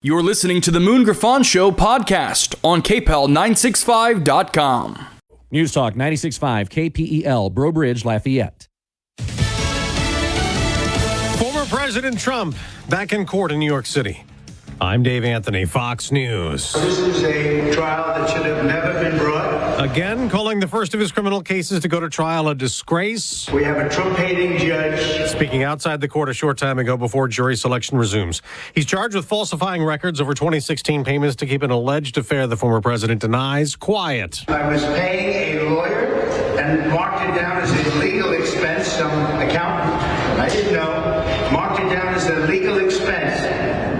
You're listening to the Moon Griffon Show podcast on KPEL965.com. News Talk 96.5 KPEL, Breaux Bridge, Lafayette. Former President Trump back in court in New York City. I'm Dave Anthony, Fox News. This is a trial that should have never been brought. Again, calling the first of his criminal cases to go to trial a disgrace. We have a Trump-hating judge. Speaking outside the court a short time ago before jury selection resumes. He's charged with falsifying records over 2016 payments to keep an alleged affair the former president denies quiet. I was paying a lawyer and marked it down as a legal expense. Some accountant, I didn't know, marked it down as a legal expense.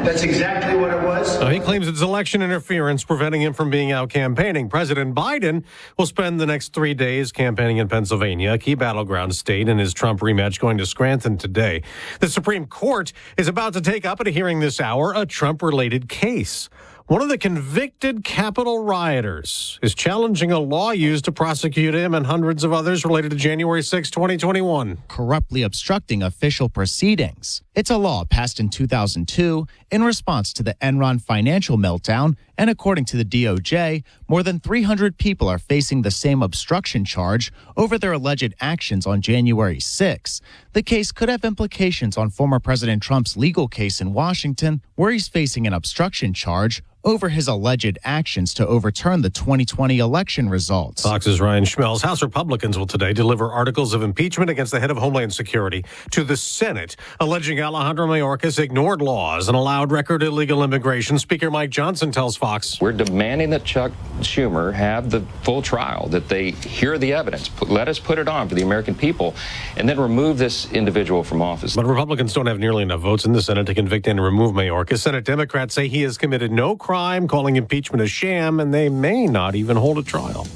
That's exactly what it was. He claims it's election interference preventing him from being out campaigning. President Biden will spend the next 3 days campaigning in Pennsylvania, a key battleground state, in his Trump rematch going to Scranton today. The Supreme Court is about to take up at a hearing this hour a Trump-related case. One of the convicted Capitol rioters is challenging a law used to prosecute him and hundreds of others related to January 6, 2021. Corruptly obstructing official proceedings. It's a law passed in 2002 in response to the Enron financial meltdown, and according to the DOJ, more than 300 people are facing the same obstruction charge over their alleged actions on January 6. The case could have implications on former President Trump's legal case in Washington, where he's facing an obstruction charge over his alleged actions to overturn the 2020 election results. Fox's Ryan Schmelz. House Republicans will today deliver articles of impeachment against the head of Homeland Security to the Senate, alleging Alejandro Mayorkas ignored laws and allowed record illegal immigration. Speaker Mike Johnson tells Fox. We're demanding that Chuck Schumer have the full trial, that they hear the evidence, let us put it on for the American people, and then remove this individual from office. But Republicans don't have nearly enough votes in the Senate to convict and remove Mayorkas. Senate Democrats say he has committed no crime, calling impeachment a sham, and they may not even hold a trial.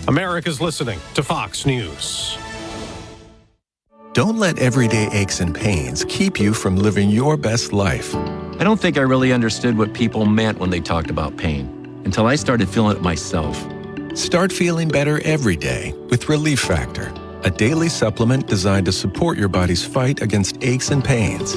America's listening to Fox News. Don't let everyday aches and pains keep you from living your best life. I don't think I really understood what people meant when they talked about pain until I started feeling it myself. Start feeling better every day with Relief Factor, a daily supplement designed to support your body's fight against aches and pains.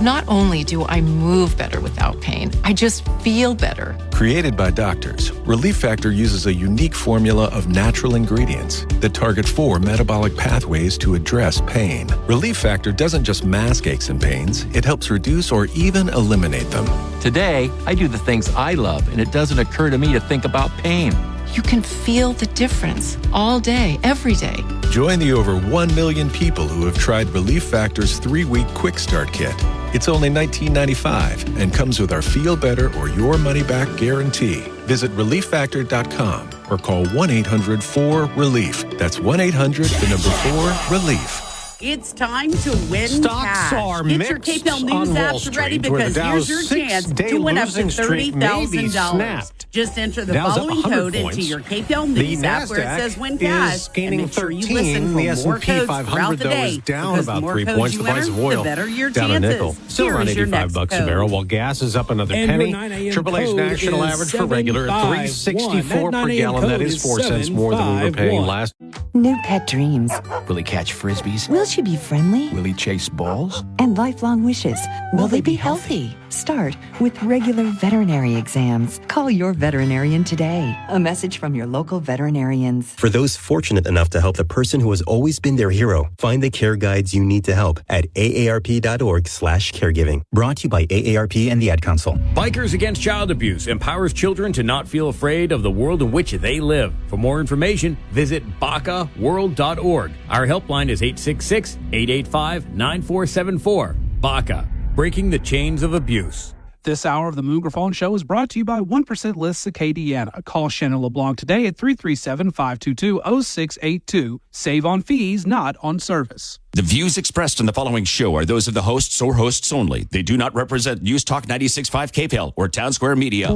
Not only do I move better without pain, I just feel better. Created by doctors, Relief Factor uses a unique formula of natural ingredients that target 4 metabolic pathways to address pain. Relief Factor doesn't just mask aches and pains, it helps reduce or even eliminate them. Today, I do the things I love, and it doesn't occur to me to think about pain. You can feel the difference all day, every day. Join the over 1 million people who have tried Relief Factor's 3-week Quick Start Kit. It's only $19.95 and comes with our Feel Better or Your Money Back guarantee. Visit ReliefFactor.com or call 1-800-4RELIEF. That's 1-800-4RELIEF. It's time to win Stocks cash. are Get your mixed KPEL News on Wall apps Street, ready where the because Dow's here's your chance to six-day win up to losing streak may be $30,000. snapped. Just enter the Dow's up following 100 code points. into your KPEL The News app where it NASDAQ says win cash. is gaining and make sure you 13. listen for The more S&P codes 500, throughout the though, day. is down Because about the more 3 codes points. you The price enter, of oil the better your down chances. a nickel. Still Here around is your next $85 a code. barrel, while gas is up another And penny. your 9 a.m. AAA's code national is average for regular at 751. $3.64 per That 9 a.m. gallon. That code is is 4 cents more than we were paying 751. last. New pet dreams. Will he catch frisbees? Will she be friendly? Will he chase balls? And lifelong wishes. Will they be healthy? Start with regular veterinary exams. Call your veterinarian today. A message from your local veterinarians. For those fortunate enough to help the person who has always been their hero, find the care guides you need to help at aarp.org/caregiving. Brought to you by AARP and the Ad Council. Bikers Against Child Abuse empowers children to not feel afraid of the world in which they live. For more information, visit BACAworld.org. Our helpline is 866-885-9474. BACA, breaking the chains of abuse. This hour of the Moon Griffon Show is brought to you by 1% Lists Acadiana. Call Shannon LeBlanc today at 337-522-0682. Save on fees, not on service. The views expressed in the following show are those of the hosts or hosts only. They do not represent News Talk 96.5 KPEL or Town Square Media.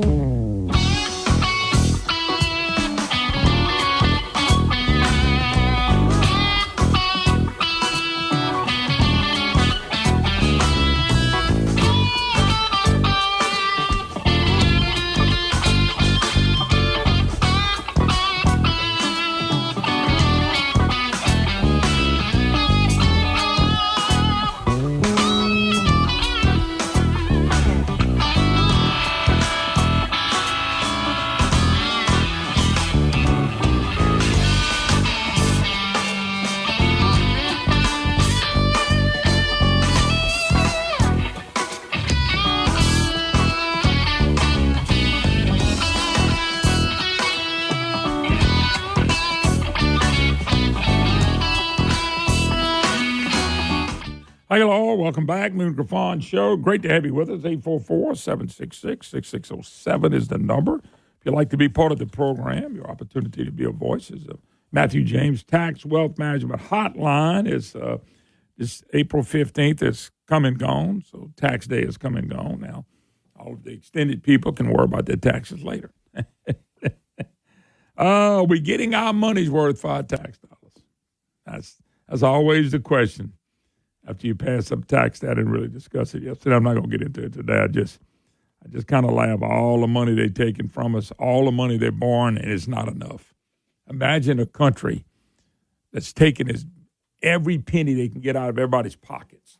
Hey, hello. Welcome back. Moon Griffon Show. Great to have you with us. 844-766-6607 is the number. If you'd like to be part of the program, your opportunity to be a voice is Matthew James Tax Wealth Management Hotline is this April 15th. It's come and gone, so tax day is come and gone now. All of the extended people can worry about their taxes later. We're getting our money's worth for our tax dollars. That's always the question. After you pass up tax, I didn't really discuss it yesterday. I'm not going to get into it today. I just kind of laugh. All the money they're taking from us, all the money they're borrowing, and it's not enough. Imagine a country that's taking every penny they can get out of everybody's pockets.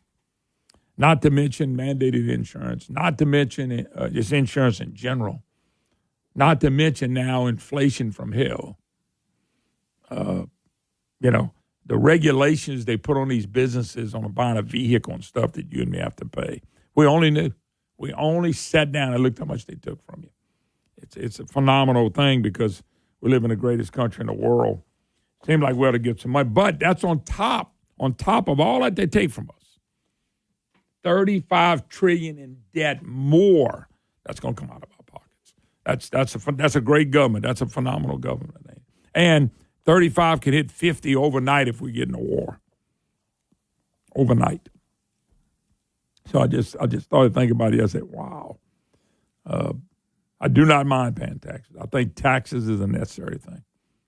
Not to mention mandated insurance. Not to mention just insurance in general. Not to mention now inflation from hell. The regulations they put on these businesses on buying a vehicle and stuff that you and me have to pay. We only knew. We only sat down and looked how much they took from you. It's a phenomenal thing because we live in the greatest country in the world. Seems like we ought to get some money. But that's on top of all that they take from us. $35 trillion in debt more. That's going to come out of our pockets. That's a great government. That's a phenomenal government. And 35 could hit 50 overnight if we get in a war. Overnight. So I just started thinking about it. I said, wow. I do not mind paying taxes. I think taxes is a necessary thing.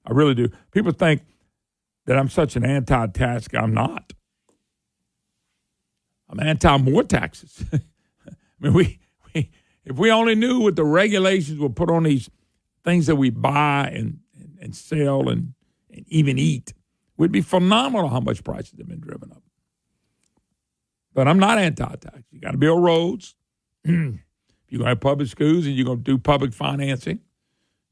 I really do. People think that I'm such an anti-tax guy. I'm not. I'm anti-more taxes. I mean, if we only knew what the regulations would put on these things that we buy and sell and even eat, would be phenomenal how much prices have been driven up. But I'm not anti-tax. You got to build roads. You're going to have public schools and you're going to do public financing.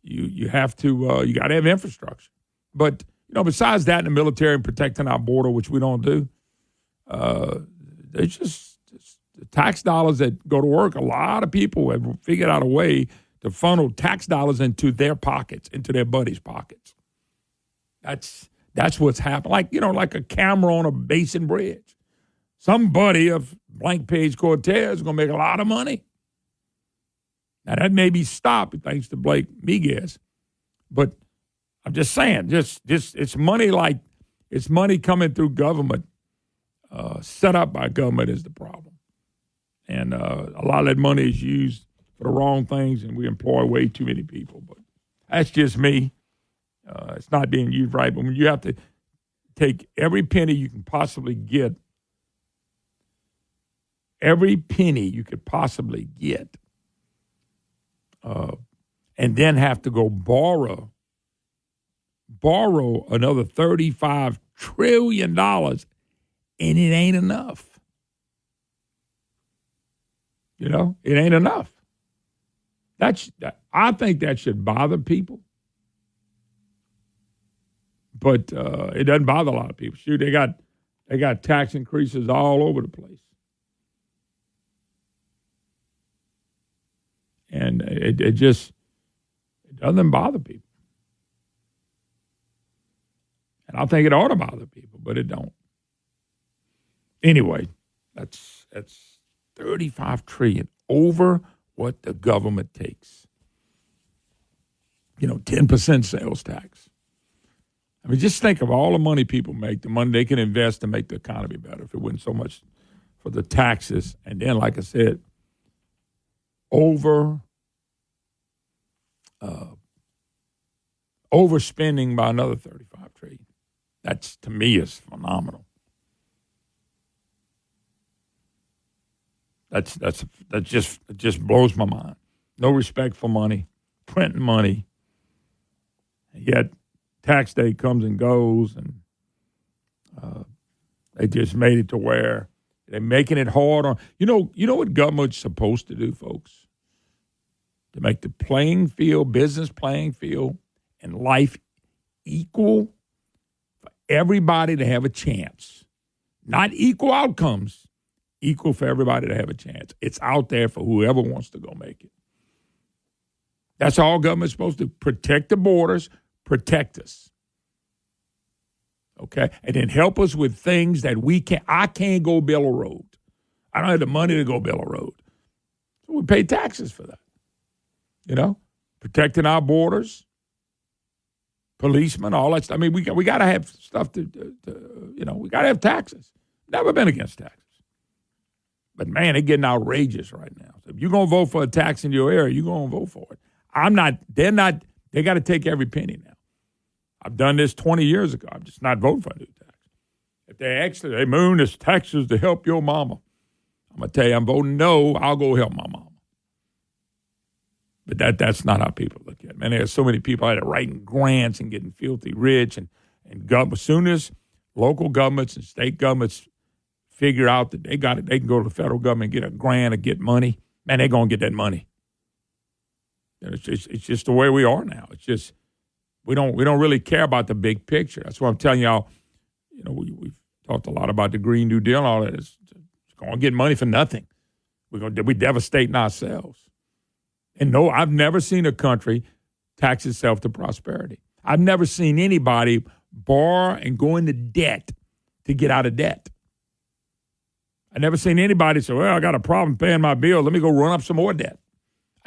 You have to, you got to have infrastructure. But, besides that, in the military and protecting our border, which we don't do, it's just the tax dollars that go to work. A lot of people have figured out a way to funnel tax dollars into their pockets, into their buddies' pockets. That's what's happened. Like a camera on a basin bridge. Somebody of Blank Page Cortez is going to make a lot of money. Now, that may be stopped thanks to Blake Miguez. But I'm just saying, just it's money coming through government, set up by government is the problem. And a lot of that money is used for the wrong things, and we employ way too many people. But that's just me. It's not being used right. But when you have to take every penny you can possibly get, and then have to go borrow another $35 trillion, and it ain't enough. It ain't enough. I think that should bother people. But it doesn't bother a lot of people. Shoot, they got tax increases all over the place. And it doesn't bother people. And I think it ought to bother people, but it don't. Anyway, that's $35 trillion over what the government takes. 10% sales tax. I mean, just think of all the money people make, the money they can invest to make the economy better if it wasn't so much for the taxes. And then, like I said, overspending by another $35 trillion. That's, to me, is phenomenal. That just blows my mind. No respect for money, printing money, and yet tax day comes and goes, and they just made it to where they're making it hard on. You know what government's supposed to do, folks? To make the business playing field, and life equal for everybody to have a chance. Not equal outcomes, equal for everybody to have a chance. It's out there for whoever wants to go make it. That's all government's supposed to do. Protect the borders, protect us. okay? And then help us with things that I can't go build a road. I don't have the money to go build a road. So we pay taxes for that. Protecting our borders, policemen, all that stuff. I mean, we got to have stuff we got to have taxes. Never been against taxes. But, man, they're getting outrageous right now. So if you're going to vote for a tax in your area, you're going to vote for it. They're not, they got to take every penny now. I've done this 20 years ago. I'm just not voting for a new tax. If they Moon, this taxes to help your mama. I'm going to tell you, I'm voting no, I'll go help my mama. But that's not how people look at it. Man, there's so many people out there writing grants and getting filthy rich. And as soon as local governments and state governments figure out that they got it, they can go to the federal government and get a grant or get money. Man, they're going to get that money. It's just the way we are now. It's just we don't really care about the big picture. That's why I'm telling y'all. We've talked a lot about the Green New Deal and all that. It's going to get money for nothing. We're devastating ourselves. And no, I've never seen a country tax itself to prosperity. I've never seen anybody borrow and go into debt to get out of debt. I've never seen anybody say, well, I got a problem paying my bill. Let me go run up some more debt.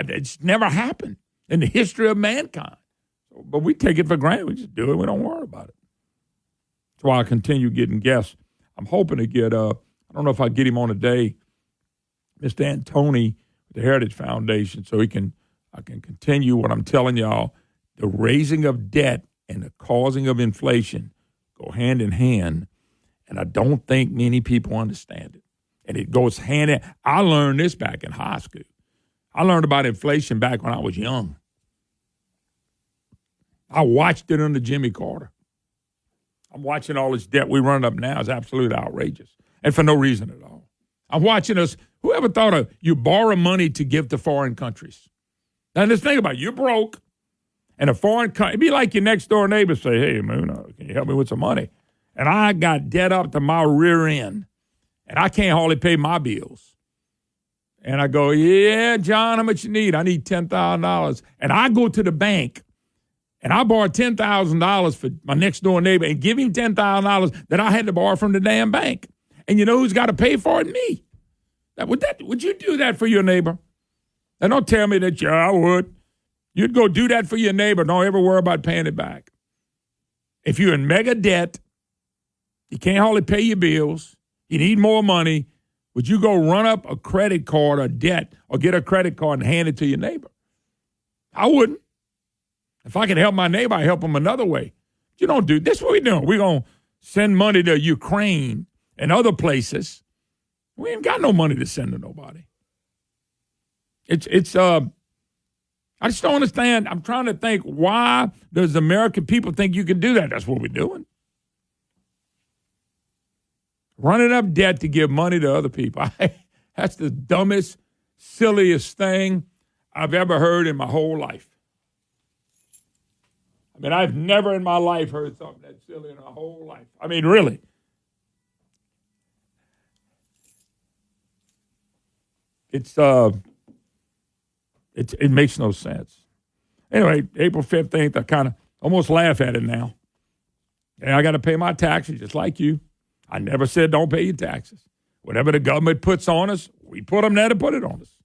It's never happened in the history of mankind. But we take it for granted. We just do it. We don't worry about it. That's why I continue getting guests. I'm hoping to get, I don't know if I get him on today, Mr. Antoni, the Heritage Foundation, so I can continue what I'm telling y'all. The raising of debt and the causing of inflation go hand in hand, and I don't think many people understand it. And it goes hand in hand. I learned this back in high school. I learned about inflation back when I was young. I watched it under Jimmy Carter. I'm watching all this debt we run up now is absolutely outrageous, and for no reason at all. I'm watching us. Whoever thought of you borrow money to give to foreign countries? Now, just think about it. You're broke, and a foreign country, it'd be like your next door neighbor say, hey, Moon, can you help me with some money? And I got debt up to my rear end, and I can't hardly pay my bills. And I go, yeah, John, how much you need? I need $10,000. And I go to the bank, and I borrow $10,000 for my next door neighbor and give him $10,000 that I had to borrow from the damn bank. And you know who's got to pay for it? Me. Would you do that for your neighbor? And don't tell me that, yeah, I would. You'd go do that for your neighbor. Don't ever worry about paying it back. If you're in mega debt, you can't hardly pay your bills, you need more money, would you go run up a credit card or debt or get a credit card and hand it to your neighbor? I wouldn't. If I could help my neighbor, I help him another way. You don't do this. What we doing? We're going to send money to Ukraine and other places. We ain't got no money to send to nobody. I just don't understand. I'm trying to think, why does American people think you can do that? That's what we're doing. Running up debt to give money to other people. That's the dumbest, silliest thing I've ever heard in my whole life. I mean, I've never in my life heard something that silly in my whole life. I mean, really. It makes no sense. Anyway, April 15th, I kind of almost laugh at it now. And I got to pay my taxes just like you. I never said don't pay your taxes. Whatever the government puts on us, we put them there to put it on us.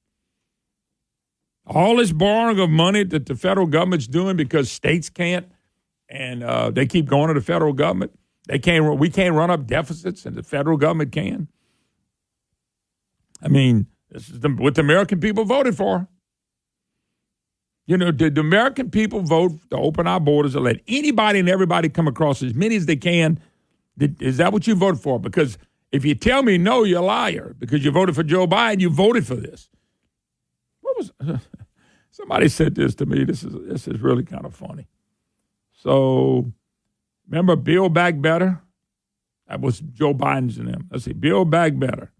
All this borrowing of money that the federal government's doing because states can't, and they keep going to the federal government. We can't run up deficits, and the federal government can. I mean, this is what the American people voted for. You know, did the American people vote to open our borders and let anybody and everybody come across as many as they can? Is that what you voted for? Because if you tell me no, you're a liar. Because you voted for Joe Biden, you voted for this. Somebody said this to me. This is really kind of funny. So, remember Build Back Better? That was Joe Biden's in them. Let's see, Build Back Better.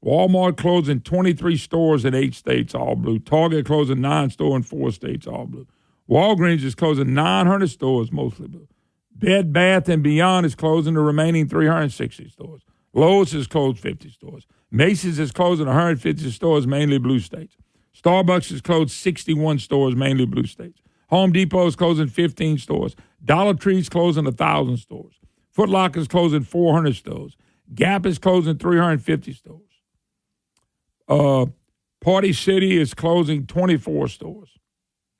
Walmart closing 23 stores in 8 states, all blue. Target closing 9 stores in 4 states, all blue. Walgreens is closing 900 stores, mostly blue. Bed Bath & Beyond is closing the remaining 360 stores. Lowe's has closed 50 stores. Macy's is closing 150 stores, mainly blue states. Starbucks has closed 61 stores, mainly blue states. Home Depot is closing 15 stores. Dollar Tree's closing 1,000 stores. Foot Locker is closing 400 stores. Gap is closing 350 stores. Party City is closing 24 stores.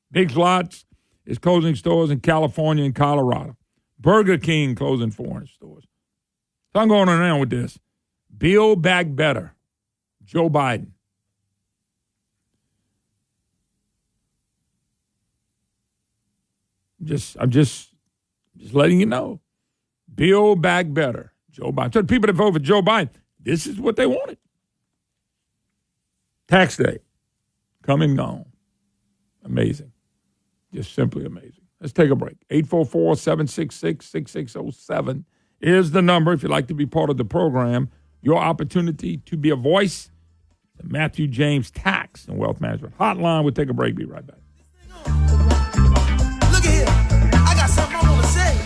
Big Lots is closing stores in California and Colorado. Burger King closing 400 stores. So I'm going around with this. Build Back Better. Joe Biden. I'm just letting you know. Build Back Better. Joe Biden. So the people that vote for Joe Biden, this is what they wanted. Tax day. Come and gone. Amazing. Just simply amazing. Let's take a break. 844-766-6607 is the number if you'd like to be part of the program. Your opportunity to be a voice. The Matthew James Tax and Wealth Management Hotline. We'll take a break. Be right back. Look at here. I got something I want to say.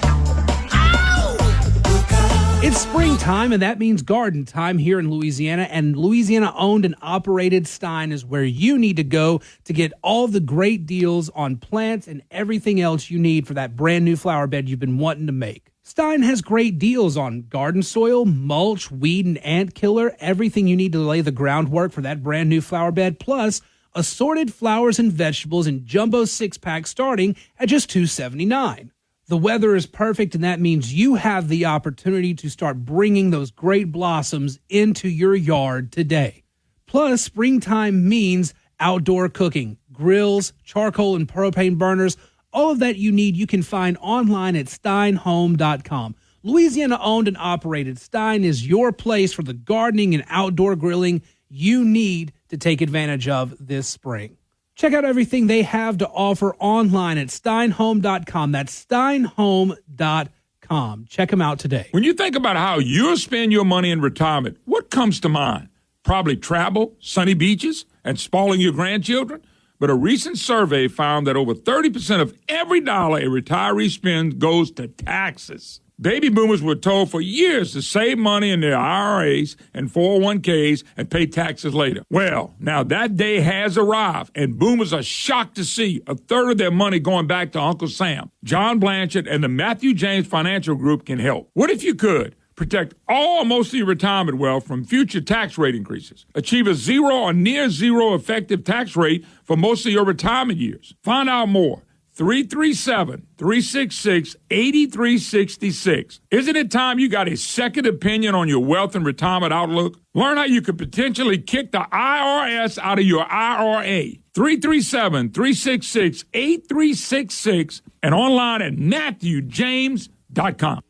It's springtime, and that means garden time here in Louisiana. And Louisiana-owned and operated Stein is where you need to go to get all the great deals on plants and everything else you need for that brand new flower bed you've been wanting to make. Stein has great deals on garden soil, mulch, weed and ant killer, everything you need to lay the groundwork for that brand new flower bed, plus assorted flowers and vegetables in jumbo 6-pack starting at just $2.79. The weather is perfect, and that means you have the opportunity to start bringing those great blossoms into your yard today. Plus, springtime means outdoor cooking, grills, charcoal and propane burners, all of that you need you can find online at steinhome.com. Louisiana-owned and operated, Stein is your place for the gardening and outdoor grilling you need to take advantage of this spring. Check out everything they have to offer online at steinhome.com. That's steinhome.com. Check them out today. When you think about how you'll spend your money in retirement, what comes to mind? Probably travel, sunny beaches, and spoiling your grandchildren. But a recent survey found that over 30% of every dollar a retiree spends goes to taxes. Baby boomers were told for years to save money in their IRAs and 401ks and pay taxes later. Well, now that day has arrived, and boomers are shocked to see a third of their money going back to Uncle Sam. John Blanchard and the Matthew James Financial Group can help. What if you could protect all or most of your retirement wealth from future tax rate increases? Achieve a zero or near zero effective tax rate for most of your retirement years. Find out more. 337-366-8366. Isn't it time you got a second opinion on your wealth and retirement outlook? Learn how you could potentially kick the IRS out of your IRA. 337-366-8366 and online at MatthewJames.com.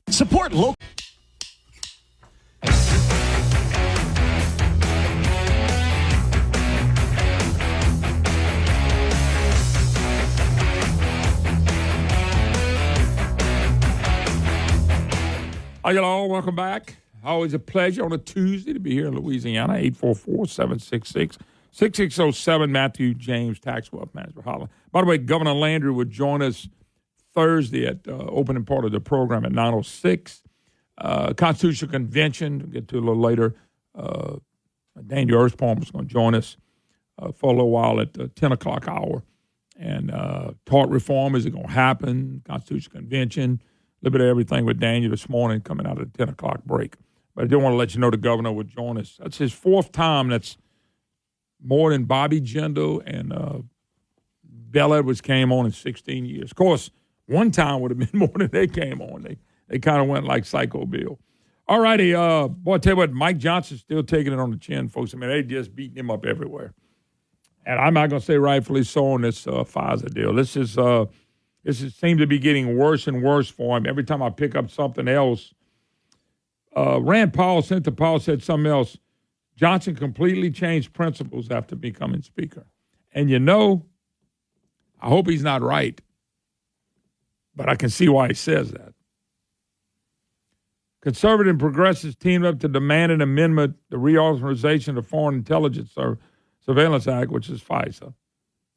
Support local. Hi, y'all. Welcome back. Always a pleasure on a Tuesday to be here in Louisiana. 844-766-6607. Matthew James Tax Wealth Management Hotline. By the way, Governor Landry would join us Thursday at the opening part of the program at 9:06. Constitutional Convention, we'll get to a little later. Daniel Earthpalm is going to join us for a little while at the 10 o'clock hour. And tort reform, is it going to happen? Constitutional Convention. A little bit of everything with Daniel this morning coming out of the 10 o'clock break. But I do want to let you know the governor would join us. That's his fourth time. That's more than Bobby Jindal and Bell Edwards came on in 16 years. Of course, one time would have been more than they came on. They kind of went like Psycho Bill. All righty. Boy, I tell you what, Mike Johnson's still taking it on the chin, folks. I mean, they just beating him up everywhere. And I'm not going to say rightfully so on this FISA deal. This seems to be getting worse and worse for him. Every time I pick up something else, Rand Paul, Senator Paul said something else. Johnson completely changed principles after becoming Speaker. And you know, I hope he's not right, but I can see why he says that. Conservative and progressives teamed up to demand an amendment, the reauthorization of the Foreign Intelligence Surveillance Act, which is FISA.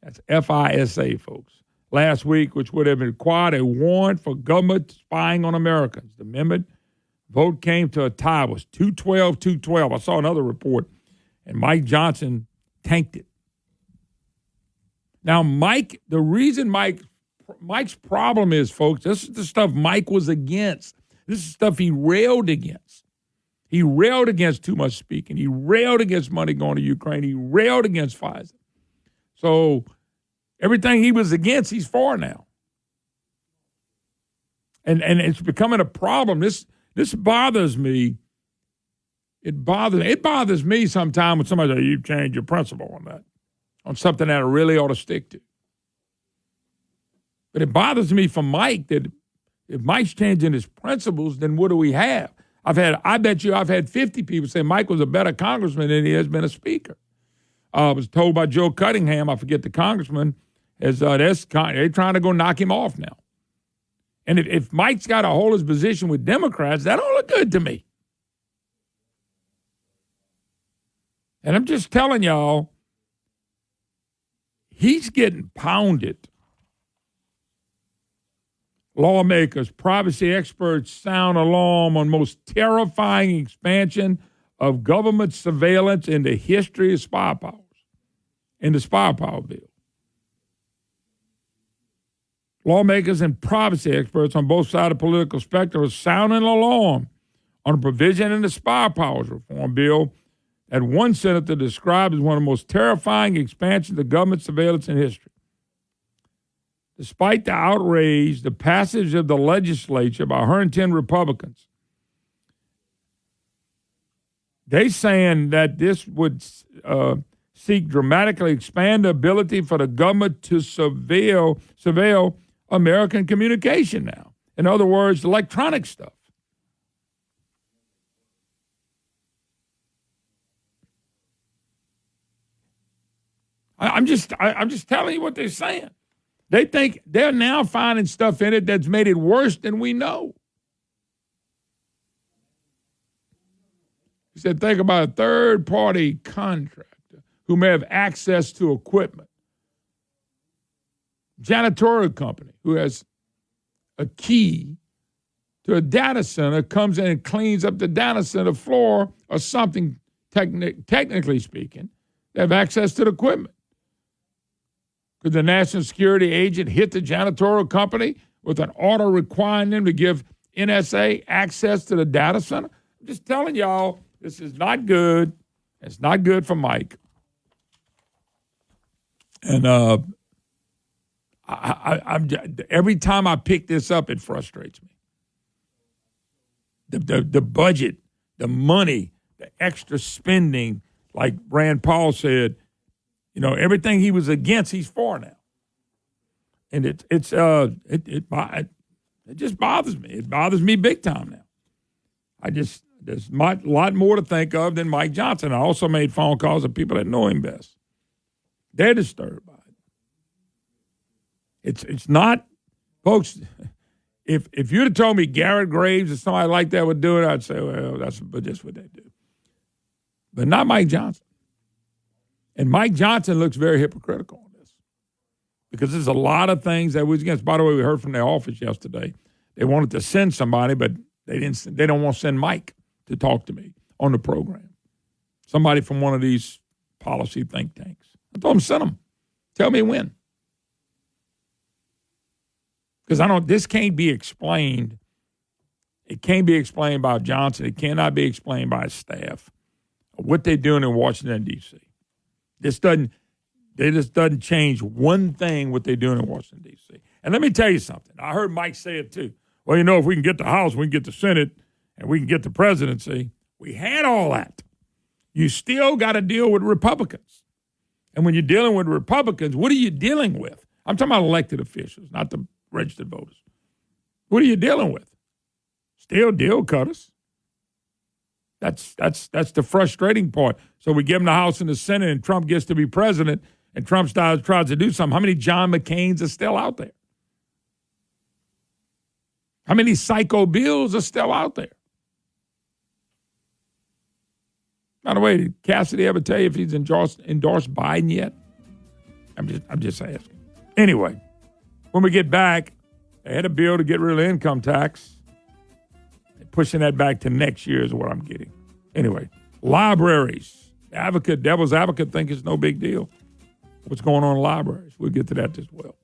That's FISA, folks. Last week, which would have required a warrant for government spying on Americans. The amendment vote came to a tie. It was 212-212. I saw another report, and Mike Johnson tanked it. Now, the reason Mike's problem is, folks, this is the stuff Mike was against. This is stuff he railed against. He railed against too much speaking. He railed against money going to Ukraine. He railed against Pfizer. So everything he was against, he's for now. And it's becoming a problem. This bothers me. It bothers me sometimes when somebody says, you change your principle on that, on something that I really ought to stick to. But it bothers me for Mike that if Mike's changing his principles, then what do we have? I bet you I've had 50 people say Mike was a better congressman than he has been a speaker. I was told by Joe Cunningham, I forget the congressman, they're trying to go knock him off now. And if Mike's got to hold his position with Democrats, that don't look good to me. And I'm just telling y'all, he's getting pounded. Lawmakers, privacy experts sound alarm on most terrifying expansion of government surveillance in the history of spy powers, in the spy power bill. Lawmakers and privacy experts on both sides of the political spectrum are sounding alarm on a provision in the spy powers reform bill that one senator described as one of the most terrifying expansions of government surveillance in history. Despite the outrage, the passage of the legislature by 110 Republicans, they saying that this would seek dramatically expand the ability for the government to surveil American communication now. In other words, electronic stuff. I'm just telling you what they're saying. They think they're now finding stuff in it that's made it worse than we know. He said, think about a third-party contractor who may have access to equipment. Janitorial company who has a key to a data center comes in and cleans up the data center floor or something, technically speaking. They have access to the equipment. Could the national security agent hit the janitorial company with an order requiring them to give NSA access to the data center? I'm just telling y'all, this is not good. It's not good for Mike. And I'm every time I pick this up, it frustrates me. The budget, the money, the extra spending, like Rand Paul said, you know, everything he was against, he's for now. And it just bothers me. It bothers me big time now. There's a lot more to think of than Mike Johnson. I also made phone calls to people that know him best. They're disturbed by it. It's not, folks, if you'd have told me Garrett Graves or somebody like that would do it, I'd say, well, that's just what they do. But not Mike Johnson. And Mike Johnson looks very hypocritical on this because there's a lot of things that was against. By the way, we heard from their office yesterday. They wanted to send somebody, but they don't want to send Mike to talk to me on the program. Somebody from one of these policy think tanks. I told them, send them. Tell me when. Because this can't be explained. It can't be explained by Johnson. It cannot be explained by his staff. What they're doing in Washington, D.C. This just doesn't change one thing what they're doing in Washington, D.C. And let me tell you something. I heard Mike say it too. Well, you know, if we can get the House, we can get the Senate, and we can get the presidency. We had all that. You still got to deal with Republicans. And when you're dealing with Republicans, what are you dealing with? I'm talking about elected officials, not the registered voters. What are you dealing with? Still deal cutters. That's the frustrating part. So we give him the House and the Senate, and Trump gets to be president, and Trump tries to do something. How many John McCains are still out there? How many psycho bills are still out there? By the way, did Cassidy ever tell you if he's endorsed Biden yet? I'm just asking. Anyway, when we get back, they had a bill to get rid of income tax. Pushing that back to next year is what I'm getting. Anyway, libraries. Devil's advocate think it's no big deal. What's going on in libraries? We'll get to that as well.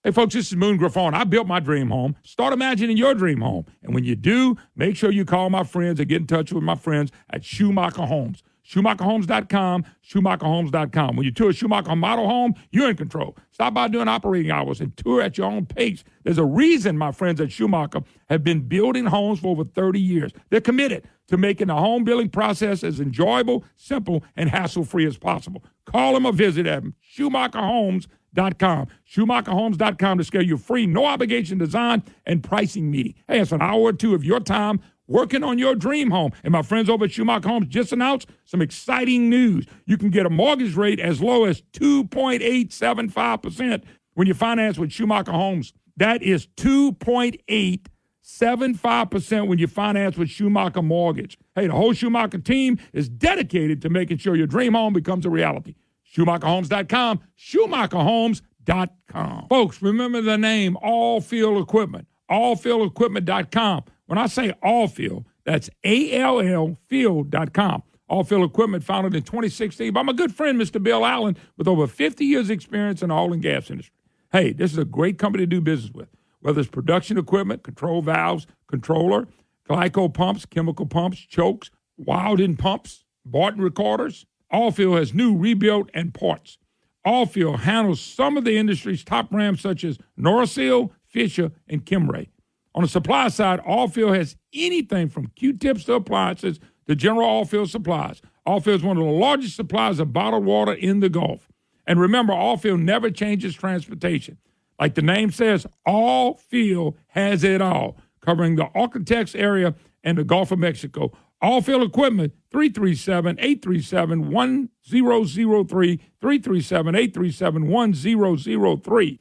Hey, folks, this is Moon Griffon. I built my dream home. Start imagining your dream home. And when you do, make sure you call my friends or get in touch with my friends at Schumacher Homes. SchumacherHomes.com, SchumacherHomes.com. When you tour a Schumacher model home, you're in control. Stop by during operating hours and tour at your own pace. There's a reason my friends at Schumacher have been building homes for over 30 years. They're committed to making the home building process as enjoyable, simple, and hassle-free as possible. Call them or visit them, SchumacherHomes.com. SchumacherHomes.com to schedule your free, no-obligation design and pricing meeting. Hey, it's an hour or two of your time working on your dream home. And my friends over at Schumacher Homes just announced some exciting news. You can get a mortgage rate as low as 2.875% when you finance with Schumacher Homes. That is 2.875% when you finance with Schumacher Mortgage. Hey, the whole Schumacher team is dedicated to making sure your dream home becomes a reality. SchumacherHomes.com, SchumacherHomes.com. Folks, remember the name All Field Equipment, allfieldequipment.com. When I say All Field, that's ALL Field.com. All Field Equipment, founded in 2016 by my good friend, Mr. Bill Allen, with over 50 years' experience in the oil and gas industry. Hey, this is a great company to do business with, whether it's production equipment, control valves, controller, glyco pumps, chemical pumps, chokes, Wilden pumps, Barton recorders. Allfield has new rebuilt and parts. Allfield handles some of the industry's top brands such as Norasil, Fisher, and Kimray. On the supply side, Allfield has anything from Q-tips to appliances to general Allfield supplies. Allfield is one of the largest suppliers of bottled water in the Gulf. And remember, Allfield never changes transportation. Like the name says, Allfield has it all, covering the Architects area and the Gulf of Mexico. Allfield Equipment, 337-837-1003, 337-837-1003.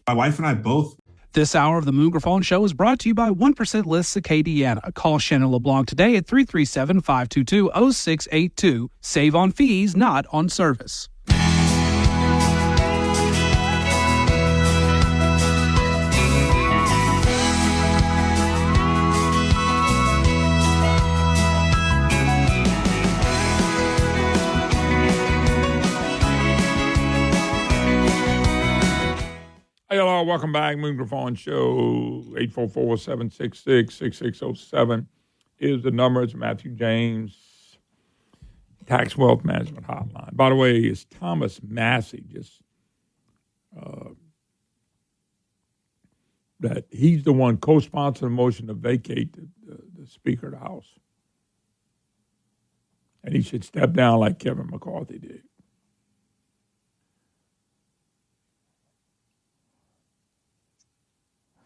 My wife and I both. This hour of the Moon Griffon Show is brought to you by 1% List Acadiana. Call Shannon LeBlanc today at 337-522-0682. Save on fees, not on service. Hey, hello, welcome back. Moon Griffon Show, 844-766-6607 is the number. It's Matthew James, Tax Wealth Management Hotline. By the way, it's Thomas Massey, just that he's the one co-sponsoring the motion to vacate the Speaker of the House. And he should step down like Kevin McCarthy did.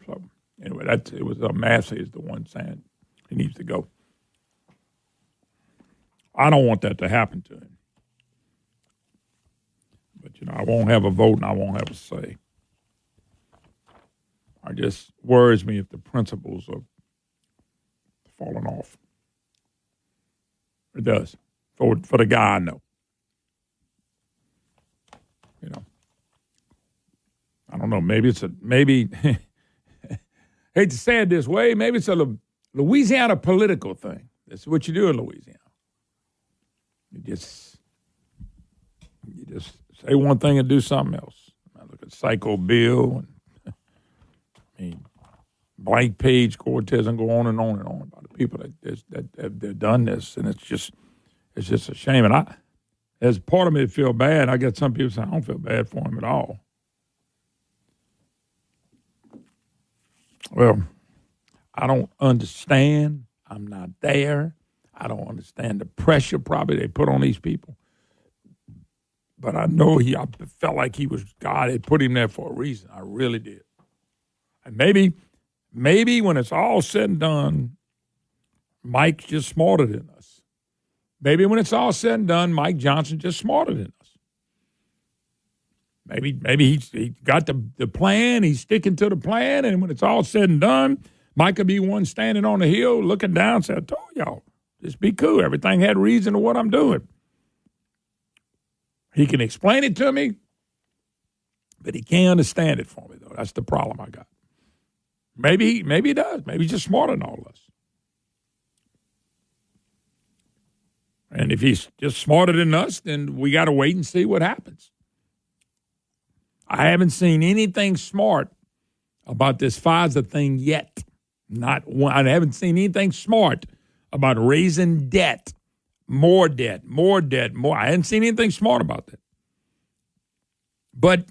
So, anyway, it was Massey is the one saying he needs to go. I don't want that to happen to him. But, I won't have a vote and I won't have a say. It just worries me if the principles are falling off. It does. For the guy I know. I don't know. Maybe hate to say it this way, maybe it's a Louisiana political thing. That's what you do in Louisiana. You just say one thing and do something else. I look at Psycho Bill and Blank Page Cortez and go on and on and on about the people that have done this, and it's just a shame. And as part of me feel bad, I get some people saying I don't feel bad for him at all. Well, I don't understand. I'm not there. I don't understand the pressure probably they put on these people. But I know I felt like God had put him there for a reason. I really did. And maybe when it's all said and done, Mike's just smarter than us. Maybe when it's all said and done, Mike Johnson's just smarter than us. Maybe he got the plan, he's sticking to the plan, and when it's all said and done, Mike could be one standing on the hill looking down and say, I told y'all, just be cool. Everything had reason to what I'm doing. He can explain it to me, but he can't understand it for me, though. That's the problem I got. Maybe he does. Maybe he's just smarter than all of us. And if he's just smarter than us, then we got to wait and see what happens. I haven't seen anything smart about this FISA thing yet. Not one. I haven't seen anything smart about raising debt, more debt, more debt, more. I hadn't seen anything smart about that. But,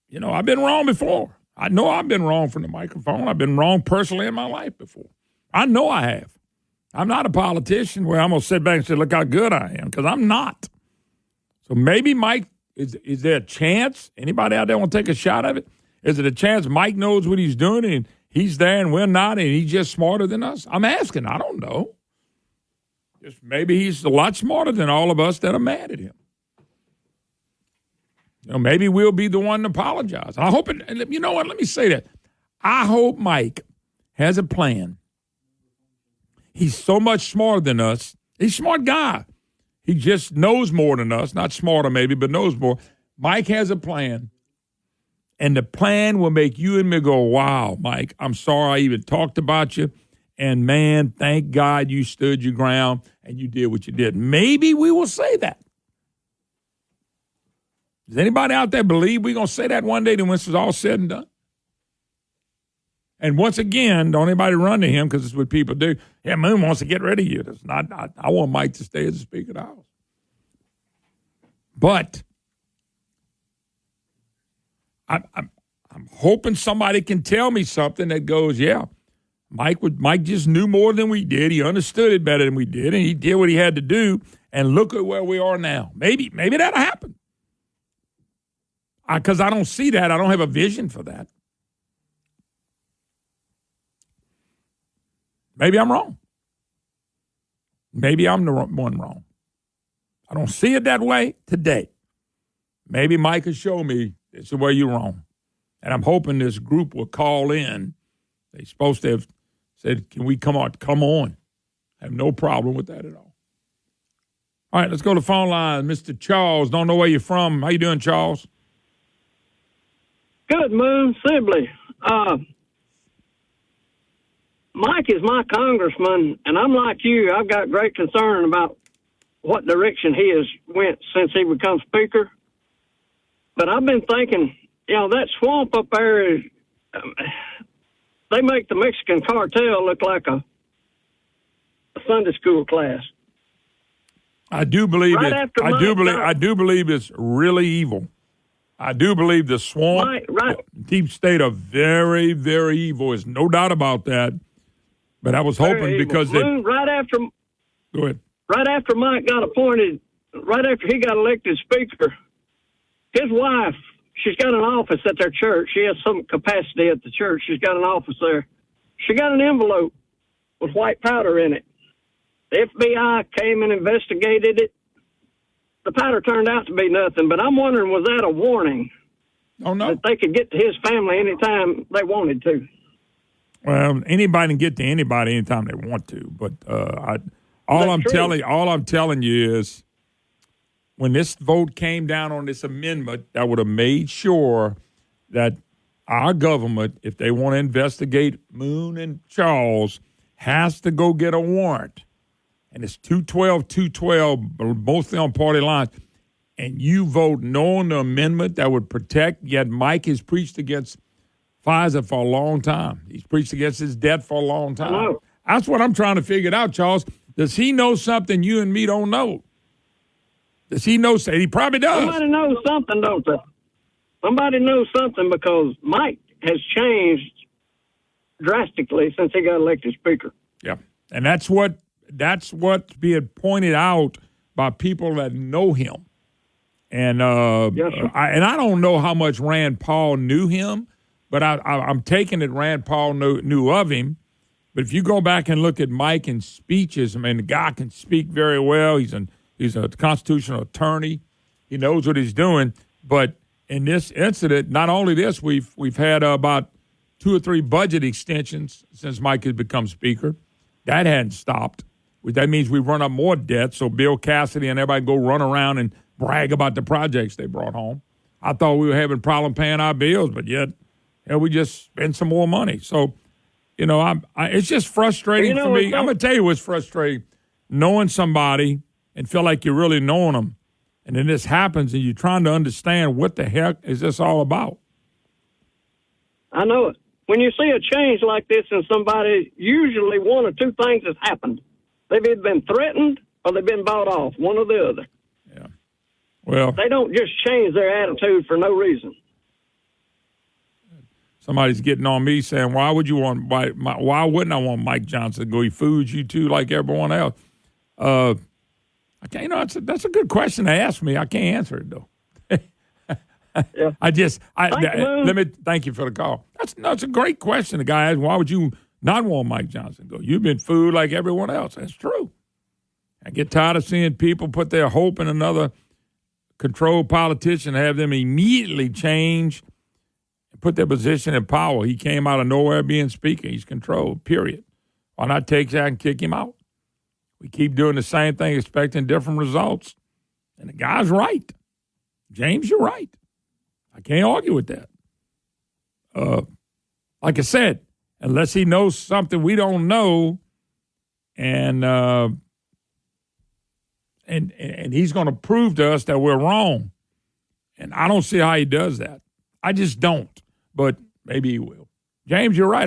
you know, I've been wrong before. I know I've been wrong from the microphone. I've been wrong personally in my life before. I know I have. I'm not a politician where I'm going to sit back and say, look how good I am, because I'm not. So maybe Mike, is there a chance? Anybody out there want to take a shot of it? Is it a chance Mike knows what he's doing and he's there and we're not and he's just smarter than us? I'm asking. I don't know. Just maybe he's a lot smarter than all of us that are mad at him. You know, maybe we'll be the one to apologize. I hope it, and you know what? Let me say that. I hope Mike has a plan. He's so much smarter than us. He's a smart guy. He just knows more than us. Not smarter maybe, but knows more. Mike has a plan. And the plan will make you and me go, wow, Mike, I'm sorry I even talked about you. And, man, thank God you stood your ground and you did what you did. Maybe we will say that. Does anybody out there believe we're going to say that one day when this is all said and done? And once again, don't anybody run to him because it's what people do. Yeah, Moon wants to get rid of you. That's not. I want Mike to stay as the Speaker of the House. But I'm hoping somebody can tell me something that goes, yeah, Mike just knew more than we did. He understood it better than we did, and he did what he had to do. And look at where we are now. Maybe that'll happen. Because I don't see that. I don't have a vision for that. Maybe I'm wrong. Maybe I'm the one wrong. I don't see it that way today. Maybe Mike will show me it's the way you're wrong. And I'm hoping this group will call in. They're supposed to have said, can we come on? Come on. I have no problem with that at all. All right, let's go to the phone line. Mr. Charles, don't know where you're from. How you doing, Charles? Good, Moon. Sibley. Mike is my congressman, and I'm like you. I've got great concern about what direction he has went since he become speaker. But I've been thinking, you know, that swamp up there is, they make the Mexican cartel look like a Sunday school class. I do believe it. I do believe it's really evil. I do believe the swamp, deep state are very, very evil. There's no doubt about that. But I was hoping because they right after Mike got appointed, right after he got elected speaker, his wife, she's got an office at their church. She has some capacity at the church. She's got an office there. She got an envelope with white powder in it. The FBI came and investigated it. The powder turned out to be nothing, but I'm wondering, was that a warning? Oh, no. That they could get to his family anytime they wanted to. Well, anybody can get to anybody anytime they want to, but all I'm telling you is when this vote came down on this amendment, that would have made sure that our government, if they want to investigate Moon and Charles, has to go get a warrant. And it's 212, mostly on party lines. And you vote no on the amendment that would protect, yet Mike has preached against FISA for a long time. He's preached against his debt for a long time. That's what I'm trying to figure out, Charles. Does he know something you and me don't know? Does he know something? He probably does. Somebody knows something, don't they? Somebody knows something because Mike has changed drastically since he got elected speaker. Yeah, and that's what's being pointed out by people that know him. And I don't know how much Rand Paul knew him, but I'm taking it Rand Paul knew of him. But if you go back and look at Mike and speeches, I mean, the guy can speak very well. He's a constitutional attorney. He knows what he's doing. But in this incident, not only this, we've had about 2 or 3 budget extensions since Mike has become speaker. That hadn't stopped. That means we've run up more debt, so Bill Cassidy and everybody go run around and brag about the projects they brought home. I thought we were having a problem paying our bills, but yet we just spend some more money. So, it's just frustrating for me. I'm going to tell you what's frustrating, knowing somebody and feel like you're really knowing them, and then this happens and you're trying to understand what the heck is this all about. I know it. When you see a change like this in somebody, usually one or two things has happened. They've either been threatened or they've been bought off, one or the other. Yeah. Well, they don't just change their attitude for no reason. Somebody's getting on me saying, why wouldn't I want Mike Johnson to go? He fools you too like everyone else. I can't, that's a good question to ask me. I can't answer it though. Yeah. Thank you for the call. That's a great question. The guy asked, why would you not want Mike Johnson to go? You've been fooled like everyone else. That's true. I get tired of seeing people put their hope in another controlled politician, have them immediately change and put their position in power. He came out of nowhere being speaker. He's controlled, period. Why not take that and kick him out? We keep doing the same thing, expecting different results. And the guy's right. James, you're right. I can't argue with that. Like I said, unless he knows something we don't know, and he's going to prove to us that we're wrong. And I don't see how he does that. I just don't. But maybe he will. James, you're right.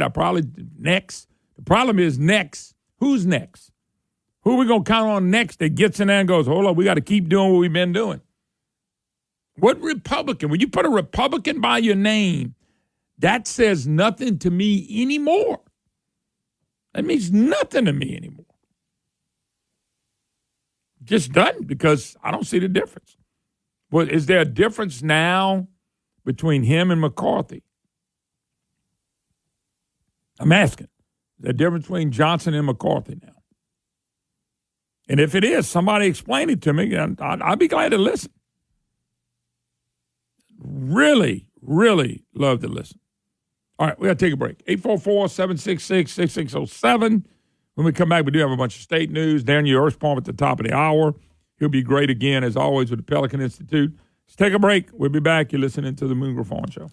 Next. The problem is next. Who's next? Who are we going to count on next that gets in there and goes, hold on, we got to keep doing what we've been doing? What Republican? When you put a Republican by your name, that says nothing to me anymore. That means nothing to me anymore. Just doesn't, because I don't see the difference. Well, is there a difference now between him and McCarthy? I'm asking. Is there a difference between Johnson and McCarthy now? And if it is, somebody explain it to me, and I'd be glad to listen. Really, really love to listen. All right, we got to take a break. 844-766-6607. When we come back, we do have a bunch of state news. Daniel Earthspawn at the top of the hour. He'll be great again, as always, with the Pelican Institute. Let's take a break. We'll be back. You're listening to the Moon Griffon Show.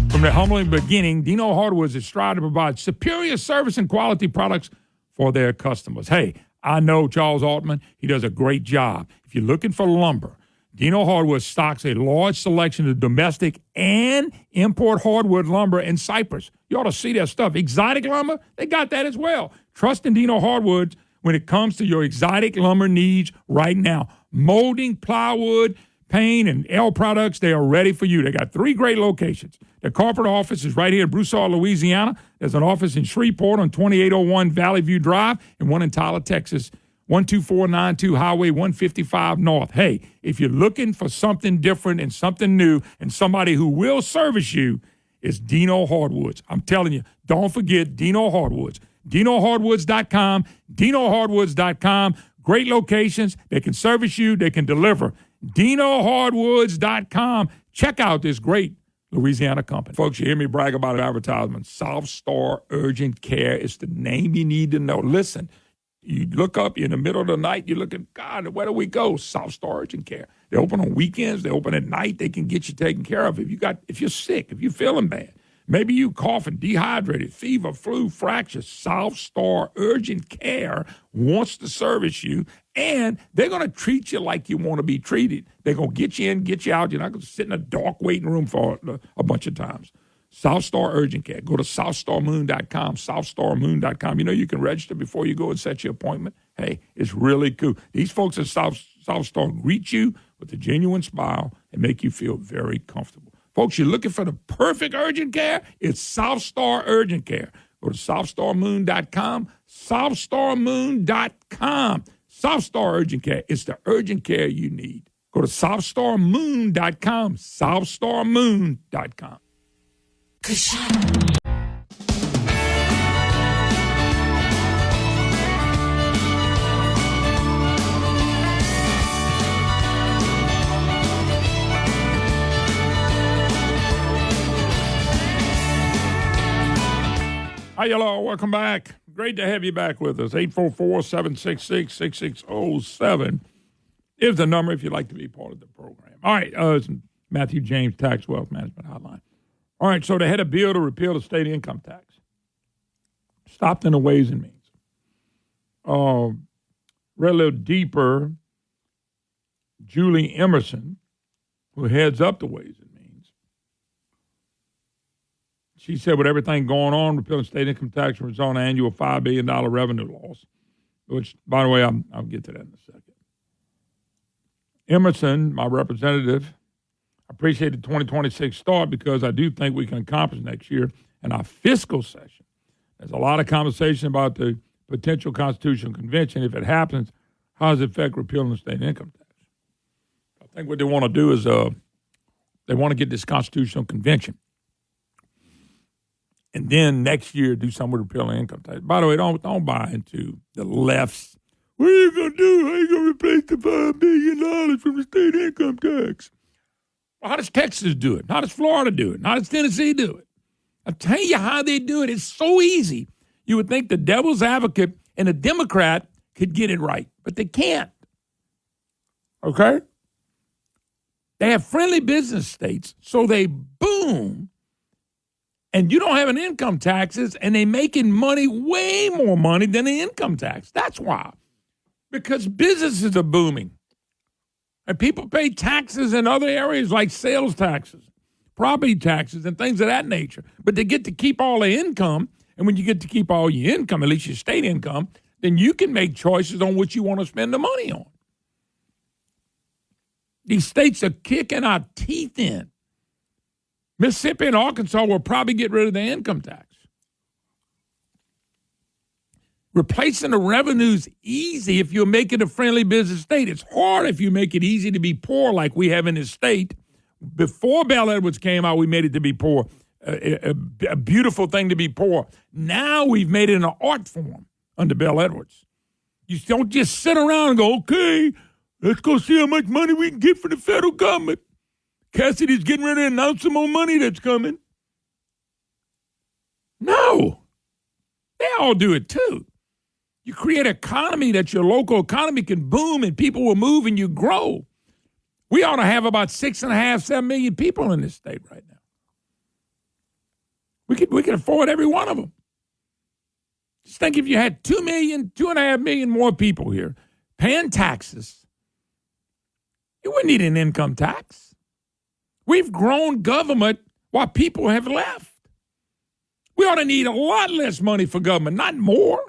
From the humbling beginning, Dino Hardwoods is striving to provide superior service and quality products for their customers. Hey, I know Charles Altman. He does a great job. If you're looking for lumber, Dino Hardwood stocks a large selection of domestic and import hardwood lumber and cypress. You ought to see their stuff. Exotic lumber, they got that as well. Trust in Dino Hardwoods when it comes to your exotic lumber needs right now. Molding, plywood, paint, and L products, they are ready for you. They got 3 great locations. Their corporate office is right here in Broussard, Louisiana. There's an office in Shreveport on 2801 Valley View Drive and one in Tyler, Texas, 12492 Highway 155 North. Hey, if you're looking for something different and something new and somebody who will service you, it's Dino Hardwoods. I'm telling you, don't forget Dino Hardwoods. DinoHardwoods.com, DinoHardwoods.com. Great locations. They can service you. They can deliver. DinoHardwoods.com. Check out this great Louisiana company. Folks, you hear me brag about an advertisement. South Star Urgent Care is the name you need to know. Listen, you look up, you're in the middle of the night, you're looking, God, where do we go? South Star Urgent Care. They open on weekends, they open at night, they can get you taken care of. If you're sick, if you're feeling bad, maybe you coughing, dehydrated, fever, flu, fracture, South Star Urgent Care wants to service you, and they're going to treat you like you want to be treated. They're going to get you in, get you out. You're not going to sit in a dark waiting room for a bunch of times. South Star Urgent Care. Go to SouthStarMoon.com, SouthStarMoon.com. You know you can register before you go and set your appointment. Hey, it's really cool. These folks at South Star greet you with a genuine smile and make you feel very comfortable. Folks, you're looking for the perfect urgent care? It's South Star Urgent Care. Go to SouthStarMoon.com, SouthStarMoon.com. South Star Urgent Care. It's the urgent care you need. Go to SouthStarMoon.com, SouthStarMoon.com. Hi, y'all. Welcome back. Great to have you back with us. 844-766-6607 is the number if you'd like to be part of the program. All right. It's Matthew James Tax Wealth Management Hotline. All right. So they had a bill to repeal the state income tax. Stopped in the Ways and Means. Read a little deeper. Julie Emerson, who heads up the Ways and Means, she said with everything going on, repealing state income tax will result in an annual $5 billion revenue loss, which, by the way, I'll get to that in a second. Emerson, my representative, appreciate the 2026 start because I do think we can accomplish next year in our fiscal session. There's a lot of conversation about the potential constitutional convention. If it happens, how does it affect repealing the state income tax? I think what they want to do is they want to get this constitutional convention. And then next year do something with repealing income tax. By the way, don't buy into the left's, what are you going to do? How are you going to replace the $5 billion from the state income tax? Well, how does Texas do it? How does Florida do it? How does Tennessee do it? I'll tell you how they do it. It's so easy. You would think the devil's advocate and a Democrat could get it right, but they can't. Okay? They have friendly business states, so they boom, and you don't have an income taxes, and they making money, way more money than the income tax. That's why. Because businesses are booming. And people pay taxes in other areas like sales taxes, property taxes, and things of that nature. But they get to keep all their income, and when you get to keep all your income, at least your state income, then you can make choices on what you want to spend the money on. These states are kicking our teeth in. Mississippi and Arkansas will probably get rid of the income tax. Replacing the revenue's easy if you're making a friendly business state. It's hard if you make it easy to be poor like we have in this state. Before Bell Edwards came out, we made it to be poor, a beautiful thing to be poor. Now we've made it an art form under Bell Edwards. You don't just sit around and go, okay, let's go see how much money we can get from the federal government. Cassidy's getting ready to announce some more money that's coming. No. They all do it too. You create an economy that your local economy can boom and people will move and you grow. We ought to have about 6.5, 7 million people in this state right now. We can afford every one of them. Just think if you had 2 million, 2.5 million more people here paying taxes, you wouldn't need an income tax. We've grown government while people have left. We ought to need a lot less money for government, not more.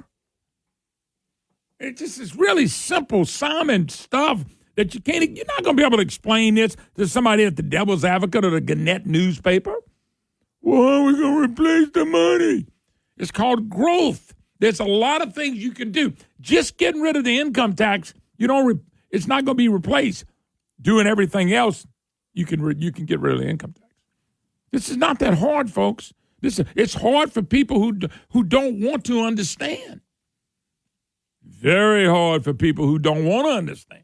It just is really simple, Simon stuff that you're not going to be able to explain this to somebody at the Devil's Advocate or the Gannett newspaper. Well, how are we going to replace the money? It's called growth. There's a lot of things you can do. Just getting rid of the income tax, it's not going to be replaced. Doing everything else, you can get rid of the income tax. This is not that hard, folks. It's hard for people who don't want to understand. Very hard for people who don't want to understand.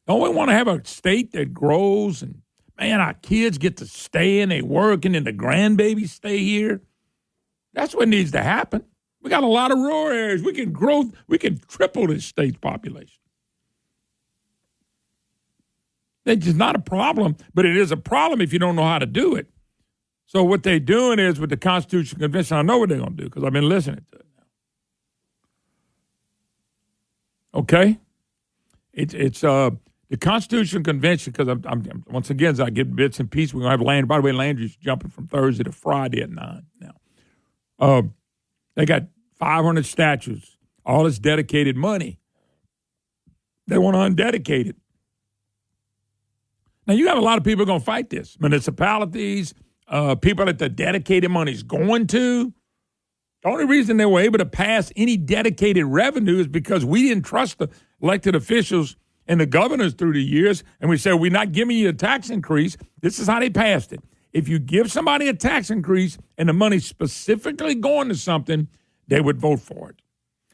Don't we want to have a state that grows and, man, our kids get to stay and they work and then the grandbabies stay here? That's what needs to happen. We got a lot of rural areas. We can triple this state's population. It's just not a problem, but it is a problem if you don't know how to do it. So what they're doing is with the Constitutional Convention, I know what they're going to do because I've been listening to it now. Okay? It's the Constitutional Convention, because I'm once again, as I get bits and pieces, we're going to have Landry. By the way, Landry's jumping from Thursday to Friday at 9 now. They got 500 statues, all this dedicated money. They want to undedicate it. Now, you got a lot of people going to fight this. Municipalities, people that the dedicated money is going to. The only reason they were able to pass any dedicated revenue is because we didn't trust the elected officials and the governors through the years, and we said, we're not giving you a tax increase. This is how they passed it. If you give somebody a tax increase and the money's specifically going to something, they would vote for it.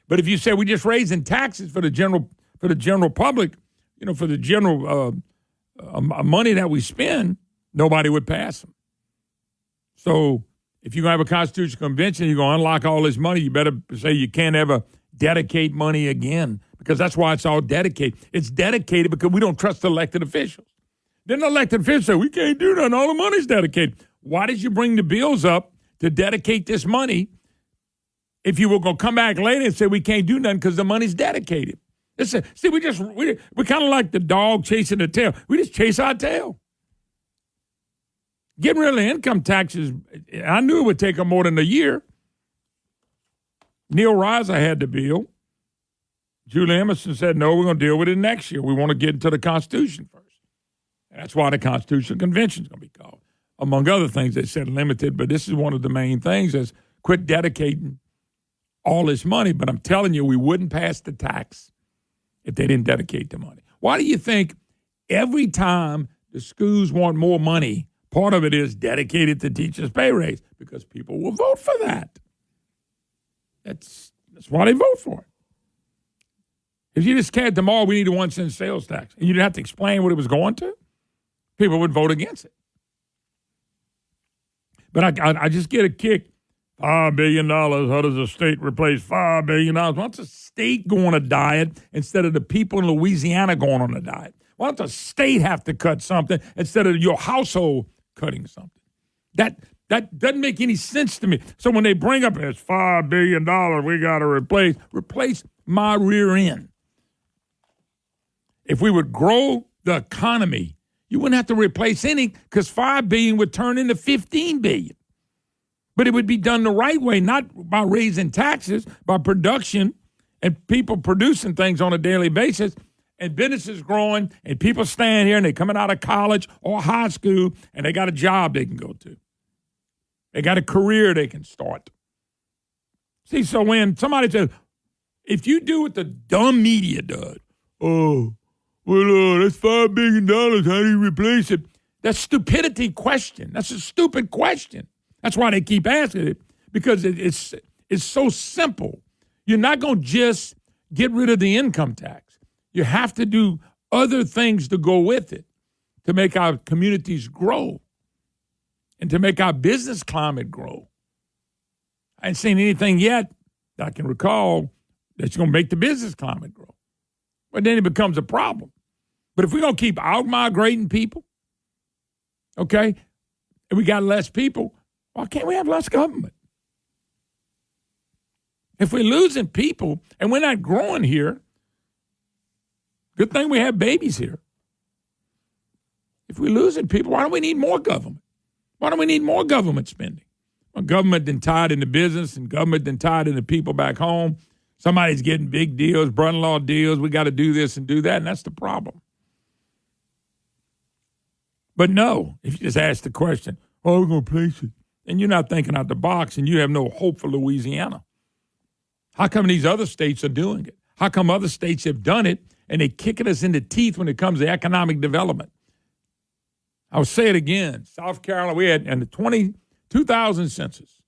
But if you say we're just raising taxes for the general public, for the general money that we spend, nobody would pass them. So if you're going to have a constitutional convention, you're going to unlock all this money, you better say you can't ever dedicate money again, because that's why it's all dedicated. It's dedicated because we don't trust the elected officials. Then the elected officials say, we can't do that, all the money's dedicated. Why did you bring the bills up to dedicate this money if you were going to come back later and say we can't do nothing because the money's dedicated? See, we're kind of like the dog chasing the tail. We just chase our tail. Getting rid of the income taxes, I knew it would take them more than a year. Neil Reiser had the bill. Julie Emerson said, no, we're going to deal with it next year. We want to get into the Constitution first. And that's why the Constitutional Convention is going to be called. Among other things, they said limited, but this is one of the main things is quit dedicating all this money. But I'm telling you, we wouldn't pass the tax if they didn't dedicate the money. Why do you think every time the schools want more money, part of it is dedicated to teachers' pay raise? Because people will vote for that. That's why they vote for it. If you just cared tomorrow, we need a 1 cent sales tax, and you didn't have to explain what it was going to, people would vote against it. But I just get a kick. $5 billion. How does a state replace $5 billion? Why don't the state go on a diet instead of the people in Louisiana going on a diet? Why don't the state have to cut something instead of your household cutting something? That doesn't make any sense to me. So when they bring up it's $5 billion, we got to replace my rear end. If we would grow the economy, you wouldn't have to replace any because $5 billion would turn into $15 billion. But it would be done the right way, not by raising taxes, by production and people producing things on a daily basis and businesses growing and people staying here and they're coming out of college or high school and they got a job they can go to. They got a career they can start. See, so when somebody says, if you do what the dumb media does, that's $5 billion, how do you replace it? That's stupidity question. That's a stupid question. That's why they keep asking it, because it's so simple. You're not going to just get rid of the income tax. You have to do other things to go with it to make our communities grow and to make our business climate grow. I ain't seen anything yet that I can recall that's going to make the business climate grow. But then it becomes a problem. But if we're going to keep out-migrating people, okay, and we got less people, why can't we have less government? If we're losing people and we're not growing here, good thing we have babies here. If we're losing people, why don't we need more government? Why don't we need more government spending? Well, government then tied into business and government then tied into people back home. Somebody's getting big deals, brother-in-law deals. We got to do this and do that, and that's the problem. But no, if you just ask the question, we're going to replace it, and you're not thinking out the box and you have no hope for Louisiana. How come these other states are doing it? How come other states have done it and they kicking us in the teeth when it comes to economic development? I'll say it again. South Carolina, we had in the 2000 census,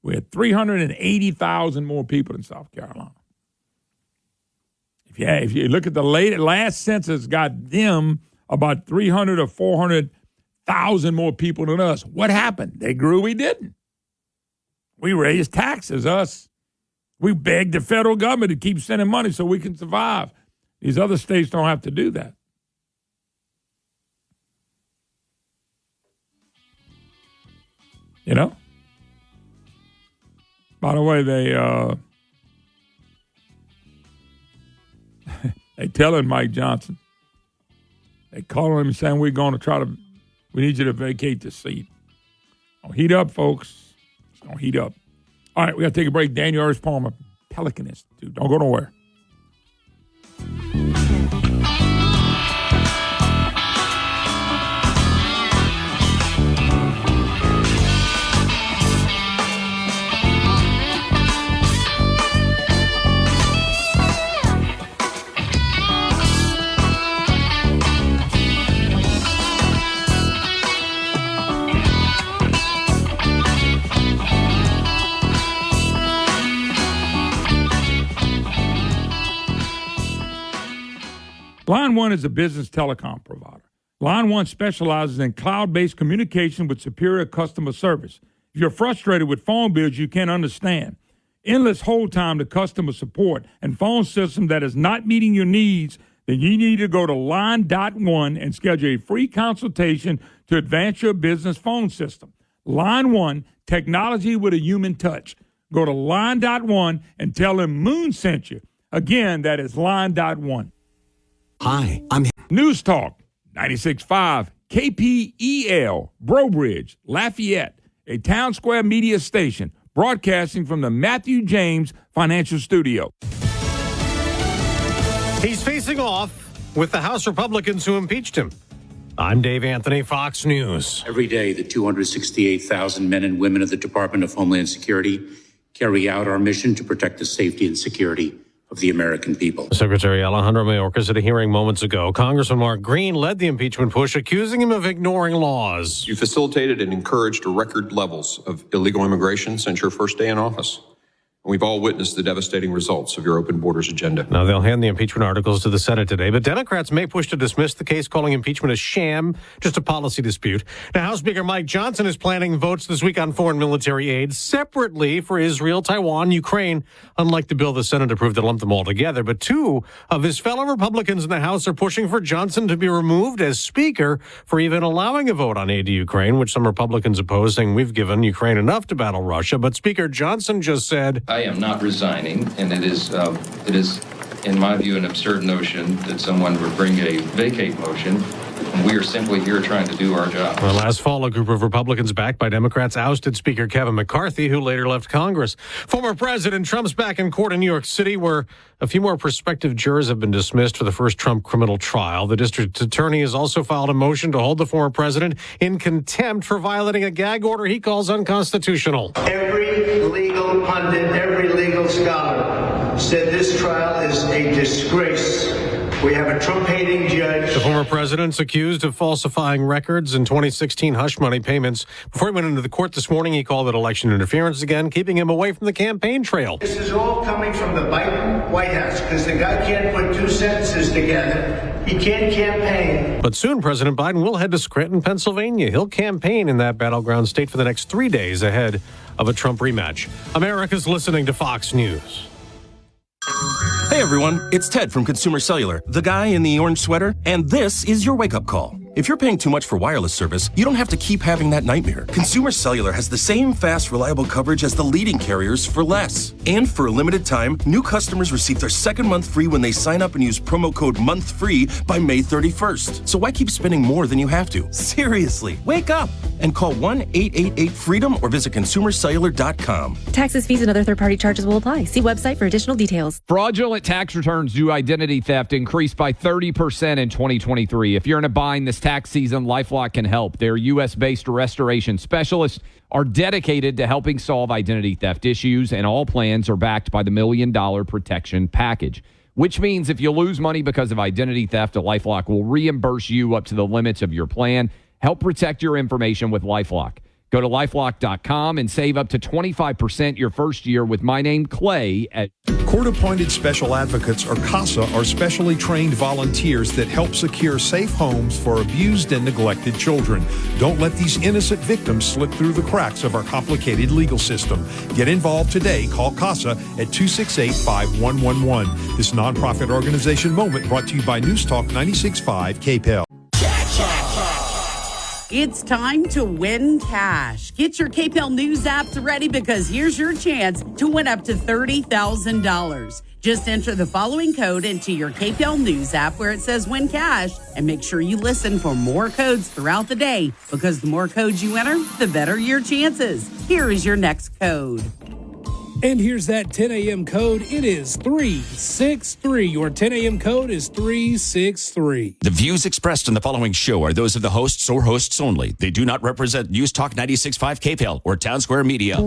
we had 380,000 more people in South Carolina. If you look at the last census, got them about 300 or 400,000 more people than us. What happened? They grew, we didn't. We raised taxes, us. We begged the federal government to keep sending money so we can survive. These other states don't have to do that. You know? By the way, they telling Mike Johnson, they calling him saying we need you to vacate the seat. Gonna heat up, folks. It's gonna heat up. All right, we got to take a break. Daniel Earls Palmer, Pelican Institute. Don't go nowhere. Line One is a business telecom provider. Line One specializes in cloud-based communication with superior customer service. If you're frustrated with phone bills you can't understand, endless hold time to customer support, and phone system that is not meeting your needs, then you need to go to Line.One and schedule a free consultation to advance your business phone system. Line One, technology with a human touch. Go to Line.One and tell them Moon sent you. Again, that is line.1. Hi, I'm News Talk 96.5 KPEL, Brobridge, Lafayette, a Town Square media station broadcasting from the Matthew James Financial Studio. He's facing off with the House Republicans who impeached him. I'm Dave Anthony, Fox News. Every day, the 268,000 men and women of the Department of Homeland Security carry out our mission to protect the safety and security of the American people. Secretary Alejandro Mayorkas at a hearing moments ago. Congressman Mark Green led the impeachment push, accusing him of ignoring laws. You facilitated and encouraged record levels of illegal immigration since your first day in office. We've all witnessed the devastating results of your open borders agenda. Now, they'll hand the impeachment articles to the Senate today, but Democrats may push to dismiss the case, calling impeachment a sham, just a policy dispute. Now, House Speaker Mike Johnson is planning votes this week on foreign military aid separately for Israel, Taiwan, Ukraine, unlike the bill the Senate approved that lumped them all together. But two of his fellow Republicans in the House are pushing for Johnson to be removed as Speaker for even allowing a vote on aid to Ukraine, which some Republicans oppose, saying we've given Ukraine enough to battle Russia. But Speaker Johnson just said, I am not resigning, and it is, in my view, an absurd notion that someone would bring a vacate motion. We are simply here trying to do our job. Well, last fall, a group of Republicans backed by Democrats ousted Speaker Kevin McCarthy, who later left Congress. Former President Trump's back in court in New York City, where a few more prospective jurors have been dismissed for the first Trump criminal trial. The district attorney has also filed a motion to hold the former president in contempt for violating a gag order he calls unconstitutional. Every legal pundit, every legal scholar said this trial is a disgrace. We have a Trump-hating judge. The former president's accused of falsifying records in 2016 hush money payments. Before he went into the court this morning, he called it election interference again, keeping him away from the campaign trail. This is all coming from the Biden White House because the guy can't put two sentences together. He can't campaign. But soon, President Biden will head to Scranton, Pennsylvania. He'll campaign in that battleground state for the next 3 days ahead of a Trump rematch. America's listening to Fox News. Hey everyone, it's Ted from Consumer Cellular, the guy in the orange sweater, and this is your wake-up call. If you're paying too much for wireless service, you don't have to keep having that nightmare. Consumer Cellular has the same fast, reliable coverage as the leading carriers for less. And for a limited time, new customers receive their second month free when they sign up and use promo code MONTHFREE by May 31st. So why keep spending more than you have to? Seriously, wake up and call 1-888-FREEDOM or visit consumercellular.com. Taxes, fees, and other third-party charges will apply. See website for additional details. Fraudulent tax returns due to identity theft increased by 30% in 2023. If you're in a bind this tax season, LifeLock can help. Their U.S.-based restoration specialists are dedicated to helping solve identity theft issues, and all plans are backed by the $1 Million Protection Package, which means if you lose money because of identity theft, LifeLock will reimburse you up to the limits of your plan. Help protect your information with LifeLock. Go to LifeLock.com and save up to 25% your first year with my name, Clay. Court-appointed special advocates, or CASA, are specially trained volunteers that help secure safe homes for abused and neglected children. Don't let these innocent victims slip through the cracks of our complicated legal system. Get involved today. Call CASA at 268-5111. This nonprofit organization moment brought to you by News Talk 96.5 KPEL. It's time to win cash. Get your KPEL News apps ready because here's your chance to win up to $30,000. Just enter the following code into your KPEL News app where it says win cash, and make sure you listen for more codes throughout the day because the more codes you enter, the better your chances. Here is your next code. And here's that 10 a.m. code. It is 363. Your 10 a.m. code is 363. The views expressed in the following show are those of the hosts or hosts only. They do not represent News Talk 96.5 KPEL or Town Square Media.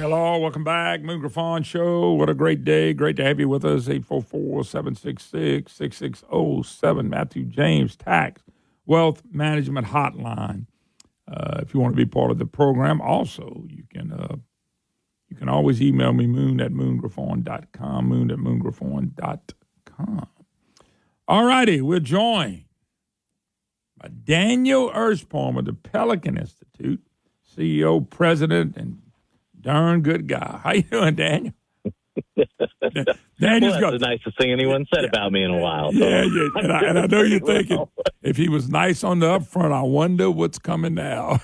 Hello, welcome back. Moon Griffon Show. What a great day. Great to have you with us. 844-766-6607. Matthew James Tax Wealth Management Hotline. If you want to be part of the program, also, you can You can always email me, moon@moongriffon.com, moon@moongriffon.com. All righty, we're joined by Daniel Erspaum of the Pelican Institute, CEO, president, and darn good guy. How you doing, Daniel? Daniel's that's the nicest thing anyone said about me in a while. So. Yeah. And I know you're thinking, if he was nice on the upfront, I wonder what's coming now.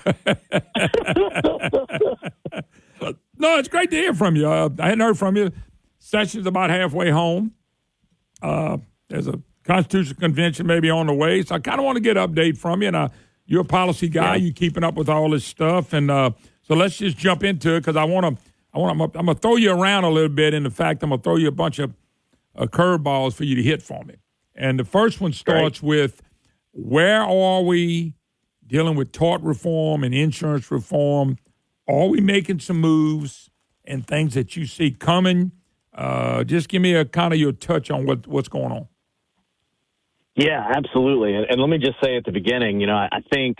No, it's great to hear from you. I hadn't heard from you. Session's about halfway home. There's a Constitutional Convention maybe on the way, so I kind of want to get an update from you. And you're a policy guy. You keeping up with all this stuff, and so let's just jump into it because I'm gonna throw you around a little bit in the fact I'm gonna throw you a bunch of curveballs for you to hit for me. And the first one starts with, where are we dealing with tort reform and insurance reform? Are we making some moves and things that you see coming? Just give me a kind of your touch on what's going on. Yeah, absolutely. And let me just say at the beginning, I think,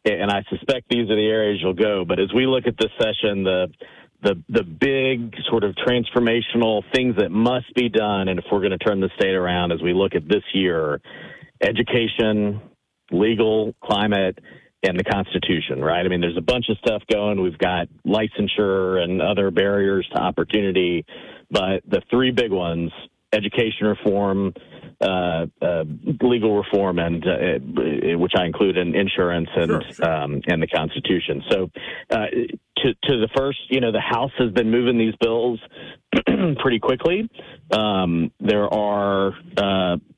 and I suspect these are the areas you'll go, but as we look at this session, the big sort of transformational things that must be done, and if we're going to turn the state around as we look at this year, education, legal, climate, and the Constitution, right? I mean, there's a bunch of stuff going. We've got licensure and other barriers to opportunity, but the three big ones, education reform, legal reform, and which I include in insurance and the Constitution. So to the first, the House has been moving these bills pretty quickly. There are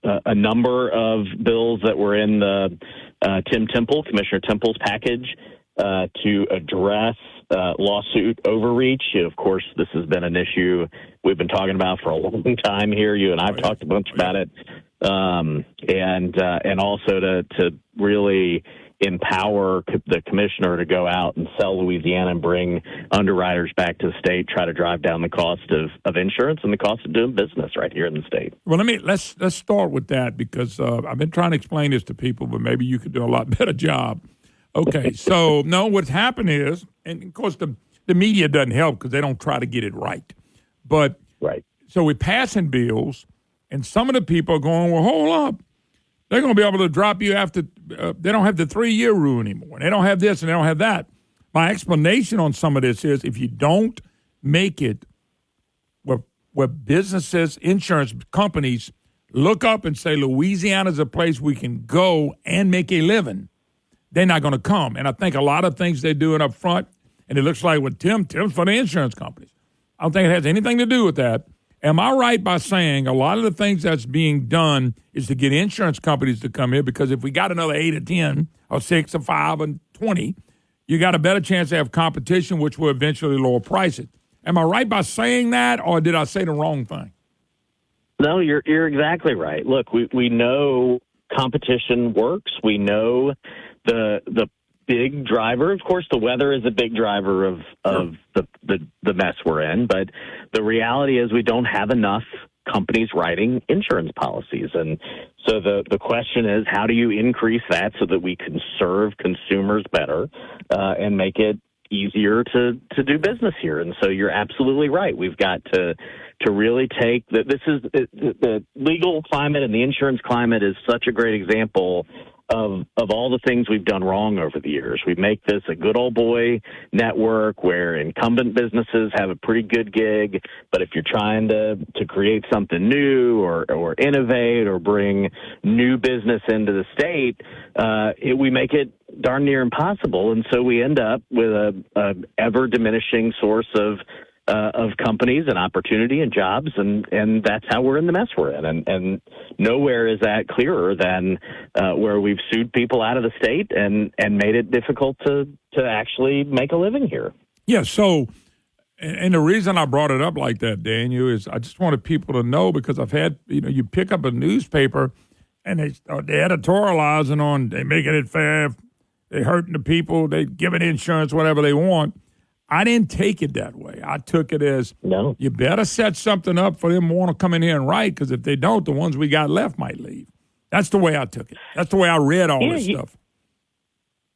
a number of bills that were in the Commissioner Temple's package to address lawsuit overreach. Of course, this has been an issue we've been talking about for a long time here. You and I've talked a bunch about it, and also to really empower the commissioner to go out and sell Louisiana and bring underwriters back to the state, try to drive down the cost of insurance and the cost of doing business right here in the state. Well, let's start with that because I've been trying to explain this to people, but maybe you could do a lot better job. Okay, so no, what's happened is, and of course the media doesn't help because they don't try to get it right. But so we're passing bills, and some of the people are going, well, hold up. They're going to be able to drop you after they don't have the 3-year rule anymore. They don't have this and they don't have that. My explanation on some of this is if you don't make it where businesses, insurance companies look up and say Louisiana's a place we can go and make a living, they're not going to come. And I think a lot of things they're doing up front, and it looks like with Tim's for the insurance companies. I don't think it has anything to do with that. Am I right by saying a lot of the things that's being done is to get insurance companies to come here? Because if we got another 8 or 10 or 6 or 5 and 20, you got a better chance to have competition, which will eventually lower prices. Am I right by saying that, or did I say the wrong thing? No, you're exactly right. Look, we know competition works. We know the big driver. Of course, the weather is a big driver of the mess we're in. But the reality is we don't have enough companies writing insurance policies. And so the question is, how do you increase that so that we can serve consumers better and make it easier to do business here? And so you're absolutely right. We've got to really take that. This is the legal climate and the insurance climate is such a great example of all the things we've done wrong over the years. We make this a good old boy network where incumbent businesses have a pretty good gig, but if you're trying to create something new or innovate or bring new business into the state, we make it darn near impossible. And so we end up with a ever diminishing source of companies and opportunity and jobs, and that's how we're in the mess we're in. And nowhere is that clearer than where we've sued people out of the state and made it difficult to actually make a living here. Yeah, so, and the reason I brought it up like that, Daniel, is I just wanted people to know because I've had, you pick up a newspaper and they're editorializing on, they making it fair, they're hurting the people, they giving insurance, whatever they want. I didn't take it that way. I took it as, you better set something up for them to want to come in here and write, because if they don't, the ones we got left might leave. That's the way I took it. That's the way I read all this stuff.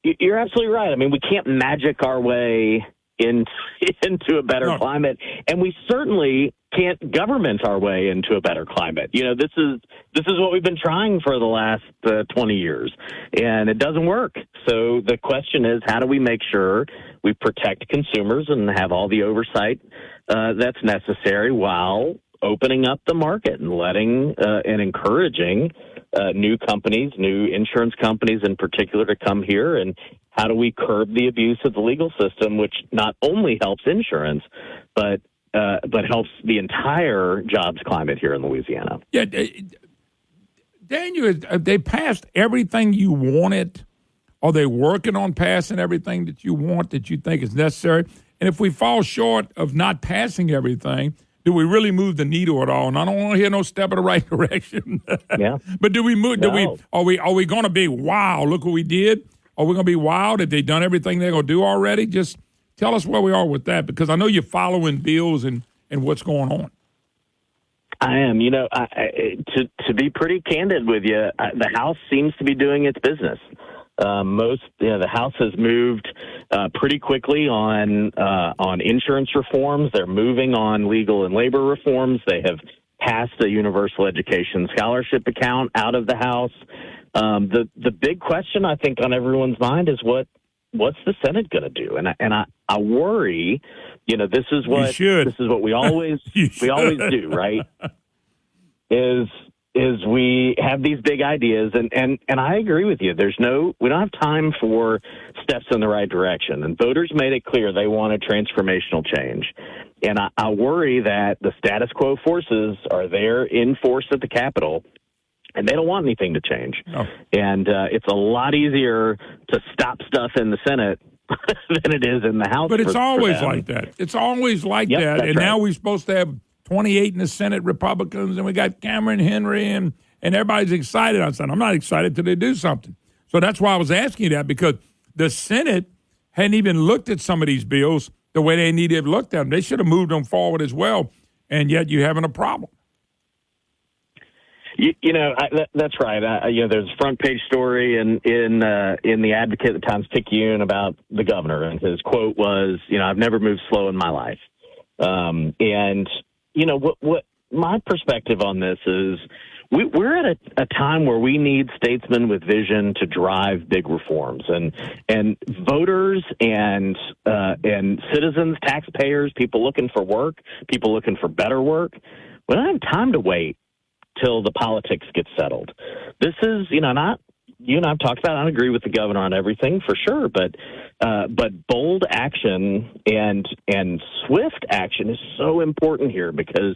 You're absolutely right. I mean, we can't magic our way into a better climate, and we certainly can't government our way into a better climate. This is what we've been trying for the last 20 years, and it doesn't work. So the question is, how do we make sure we protect consumers and have all the oversight that's necessary while opening up the market and letting and encouraging new companies, new insurance companies in particular, to come here? And how do we curb the abuse of the legal system, which not only helps insurance, but helps the entire jobs climate here in Louisiana? Yeah, Daniel, have they passed everything you wanted? Are they working on passing everything that you want, that you think is necessary? And if we fall short of not passing everything, do we really move the needle at all? And I don't want to hear no step in the right direction. Yeah. But do we move? No. Are we going to be, wow, look what we did? Are we going to be wild? Have they done everything they're going to do already? Just tell us where we are with that, because I know you're following bills and what's going on. I am. To be pretty candid with you, the House seems to be doing its business. The House has moved pretty quickly on insurance reforms. They're moving on legal and labor reforms. They have passed a universal education scholarship account out of the House. The big question, I think, on everyone's mind is what's the Senate going to do? And I worry. This is what we always do, right? Is we have these big ideas, and I agree with you. We don't have time for steps in the right direction. And voters made it clear they want a transformational change. And I worry that the status quo forces are there in force at the Capitol, and they don't want anything to change. No. And it's a lot easier to stop stuff in the Senate than it is in the House. But it's always like that. It's always like that. And now we're supposed to have 28 in the Senate Republicans, and we got Cameron Henry, and everybody's excited. I said, I'm not excited till they do something. So that's why I was asking you that, because the Senate hadn't even looked at some of these bills the way they needed to have looked at them. They should have moved them forward as well, and yet you're having a problem. That's right. There's a front page story in the Advocate, the Times-Picayune, about the governor, and his quote was, I've never moved slow in my life. What my perspective on this is, we're at a time where we need statesmen with vision to drive big reforms, and voters and citizens, taxpayers, people looking for work, people looking for better work. We don't have time to wait till the politics get settled. This is, not you and I've talked about. I don't agree with the governor on everything, for sure, but bold action and swift action is so important here, because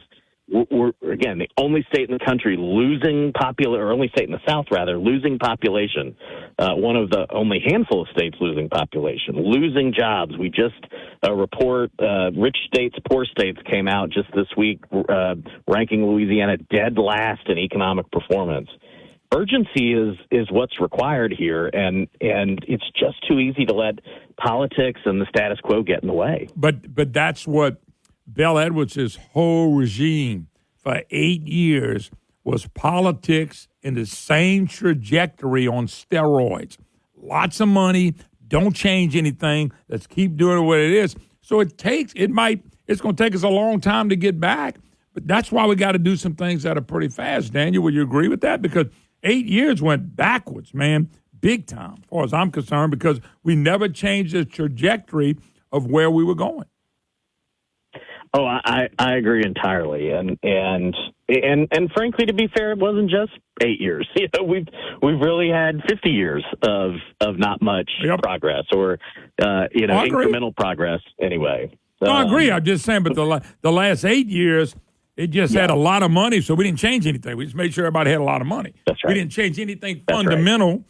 we're again the only state in the country losing only state in the South rather losing population. One of the only handful of states losing population, losing jobs. We just report rich states, poor states came out just this week, ranking Louisiana dead last in economic performance. Urgency is what's required here, and it's just too easy to let politics and the status quo get in the way. But that's what Bel Edwards' whole regime for 8 years was, politics in the same trajectory on steroids. Lots of money, don't change anything, let's keep doing it what it is. So it's going to take us a long time to get back, but that's why we got to do some things that are pretty fast. Daniel, would you agree with that? Because 8 years went backwards, man, big time, as far as I'm concerned, because we never changed the trajectory of where we were going. Oh, I agree entirely, and frankly, to be fair, it wasn't just 8 years. We've really had 50 years of not much progress, or incremental progress anyway. No, I agree. I'm just saying, but the last 8 years, it just had a lot of money, so we didn't change anything. We just made sure everybody had a lot of money. That's right. We didn't change anything fundamental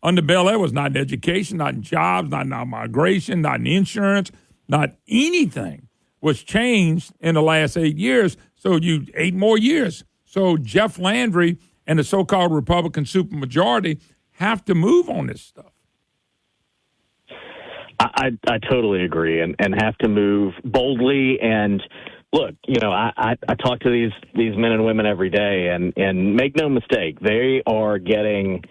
under Bel Air. Was not in education, not in jobs, not in migration, not in insurance, not anything was changed in the last 8 years. So 8 more years. So Jeff Landry and the so-called Republican supermajority have to move on this stuff. I totally agree, and have to move boldly. And look, I talk to these men and women every day, and make no mistake, they are getting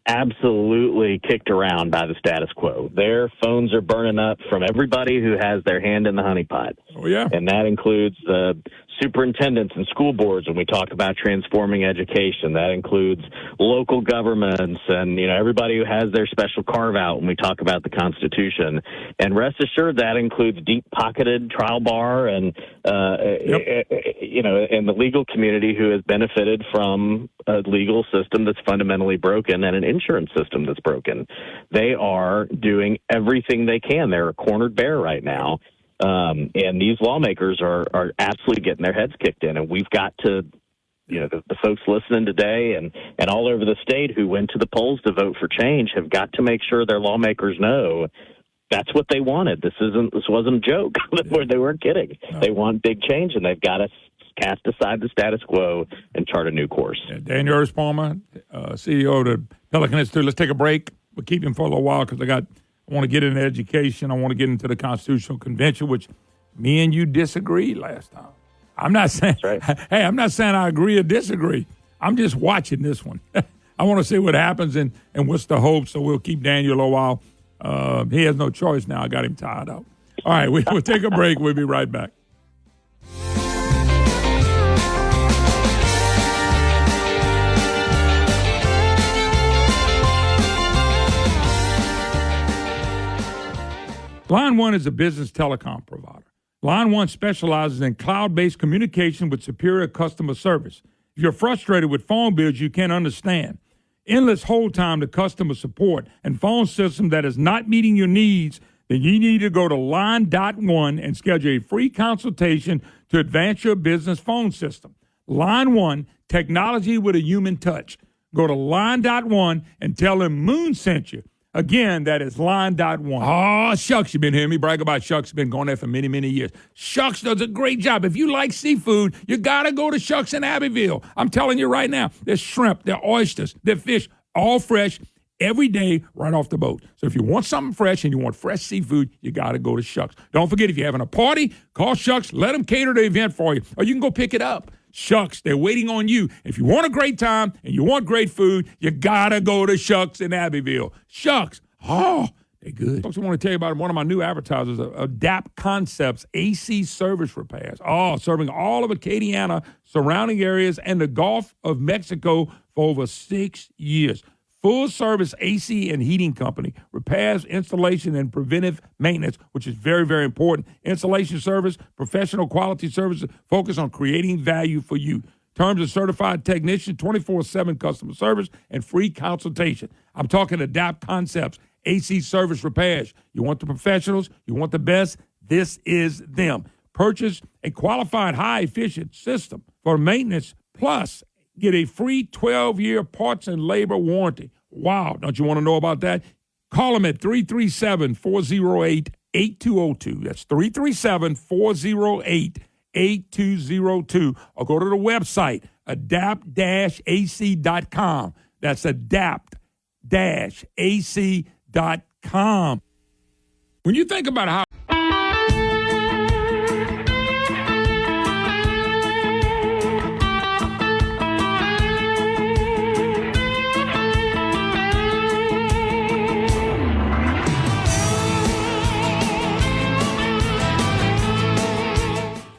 absolutely kicked around by the status quo. Their phones are burning up from everybody who has their hand in the honeypot. Oh, yeah. And that includes the superintendents and school boards when we talk about transforming education. That includes local governments and, everybody who has their special carve-out when we talk about the Constitution. And rest assured, that includes deep-pocketed trial bar and, and the legal community who has benefited from a legal system that's fundamentally broken and an insurance system that's broken. They are doing everything they can. They're a cornered bear right now. And these lawmakers are absolutely getting their heads kicked in. And we've got to, the folks listening today and all over the state who went to the polls to vote for change have got to make sure their lawmakers know that's what they wanted. This wasn't a joke. They weren't kidding. No. They want big change, and they've got to cast aside the status quo and chart a new course. Daniel Earls-Palmer, CEO of the Pelican Institute. Let's take a break. We'll keep him for a little while because I want to get into education. I want to get into the Constitutional Convention, which me and you disagreed last time. I'm not saying, right. Hey, I'm not saying I agree or disagree. I'm just watching this one. I want to see what happens and what's the hope. So we'll keep Daniel a little while. He has no choice now. I got him tied up. All right, we'll take a break. We'll be right back. Line One is a business telecom provider. Line One specializes in cloud-based communication with superior customer service. If you're frustrated with phone bills you can't understand, endless hold time to customer support, and phone system that is not meeting your needs, then you need to go to Line.1 and schedule a free consultation to advance your business phone system. Line One, technology with a human touch. Go to Line.1 and tell them Moon sent you. Again, that is Line.1. Oh, Shucks, you've been hearing me brag about Shucks. Been going there for many, many years. Shucks does a great job. If you like seafood, you got to go to Shucks in Abbeville. I'm telling you right now, there's shrimp, there's oysters, there's fish, all fresh every day right off the boat. So if you want something fresh and you want fresh seafood, you got to go to Shucks. Don't forget, if you're having a party, call Shucks. Let them cater the event for you. Or you can go pick it up. Shucks, they're waiting on you. If you want a great time and you want great food, you got to go to Shucks in Abbeville. Shucks. Oh, they're good. Folks, I want to tell you about one of my new advertisers, Adapt Concepts AC Service Repairs. Oh, serving all of Acadiana, surrounding areas, and the Gulf of Mexico for over 6 years. Full-service AC and heating company, repairs, installation, and preventive maintenance, which is very, very important. Installation service, professional quality services, focus on creating value for you. Terms of certified technician, 24/7 customer service, and free consultation. I'm talking Adapt Concepts, AC Service Repairs. You want the professionals, you want the best, this is them. Purchase a qualified high-efficient system for maintenance, plus get a free 12-year parts and labor warranty. Wow, don't you want to know about that? Call them at 337-408-8202. That's 337-408-8202. Or go to the website, adapt-ac.com. That's adapt-ac.com. When you think about how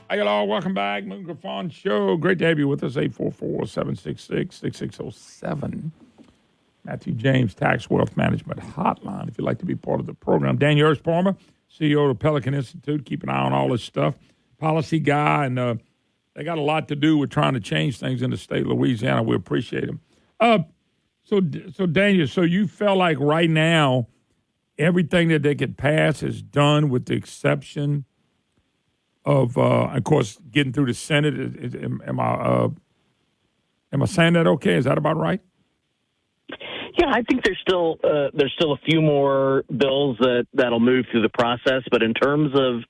Hey, hello, welcome back. Moon Griffon Show. Great to have you with us. 844-766-6607. Matthew James Tax Wealth Management Hotline, if you'd like to be part of the program. Daniel Earls-Palmer, CEO of the Pelican Institute. Keep an eye on all this stuff. Policy guy, and they got a lot to do with trying to change things in the state of Louisiana. We appreciate them. So Daniel, so you felt like right now everything that they could pass is done with the exception of course, getting through the Senate. Am I saying that okay? Is that about right? Yeah, I think there's still a few more bills that'll move through the process, but in terms of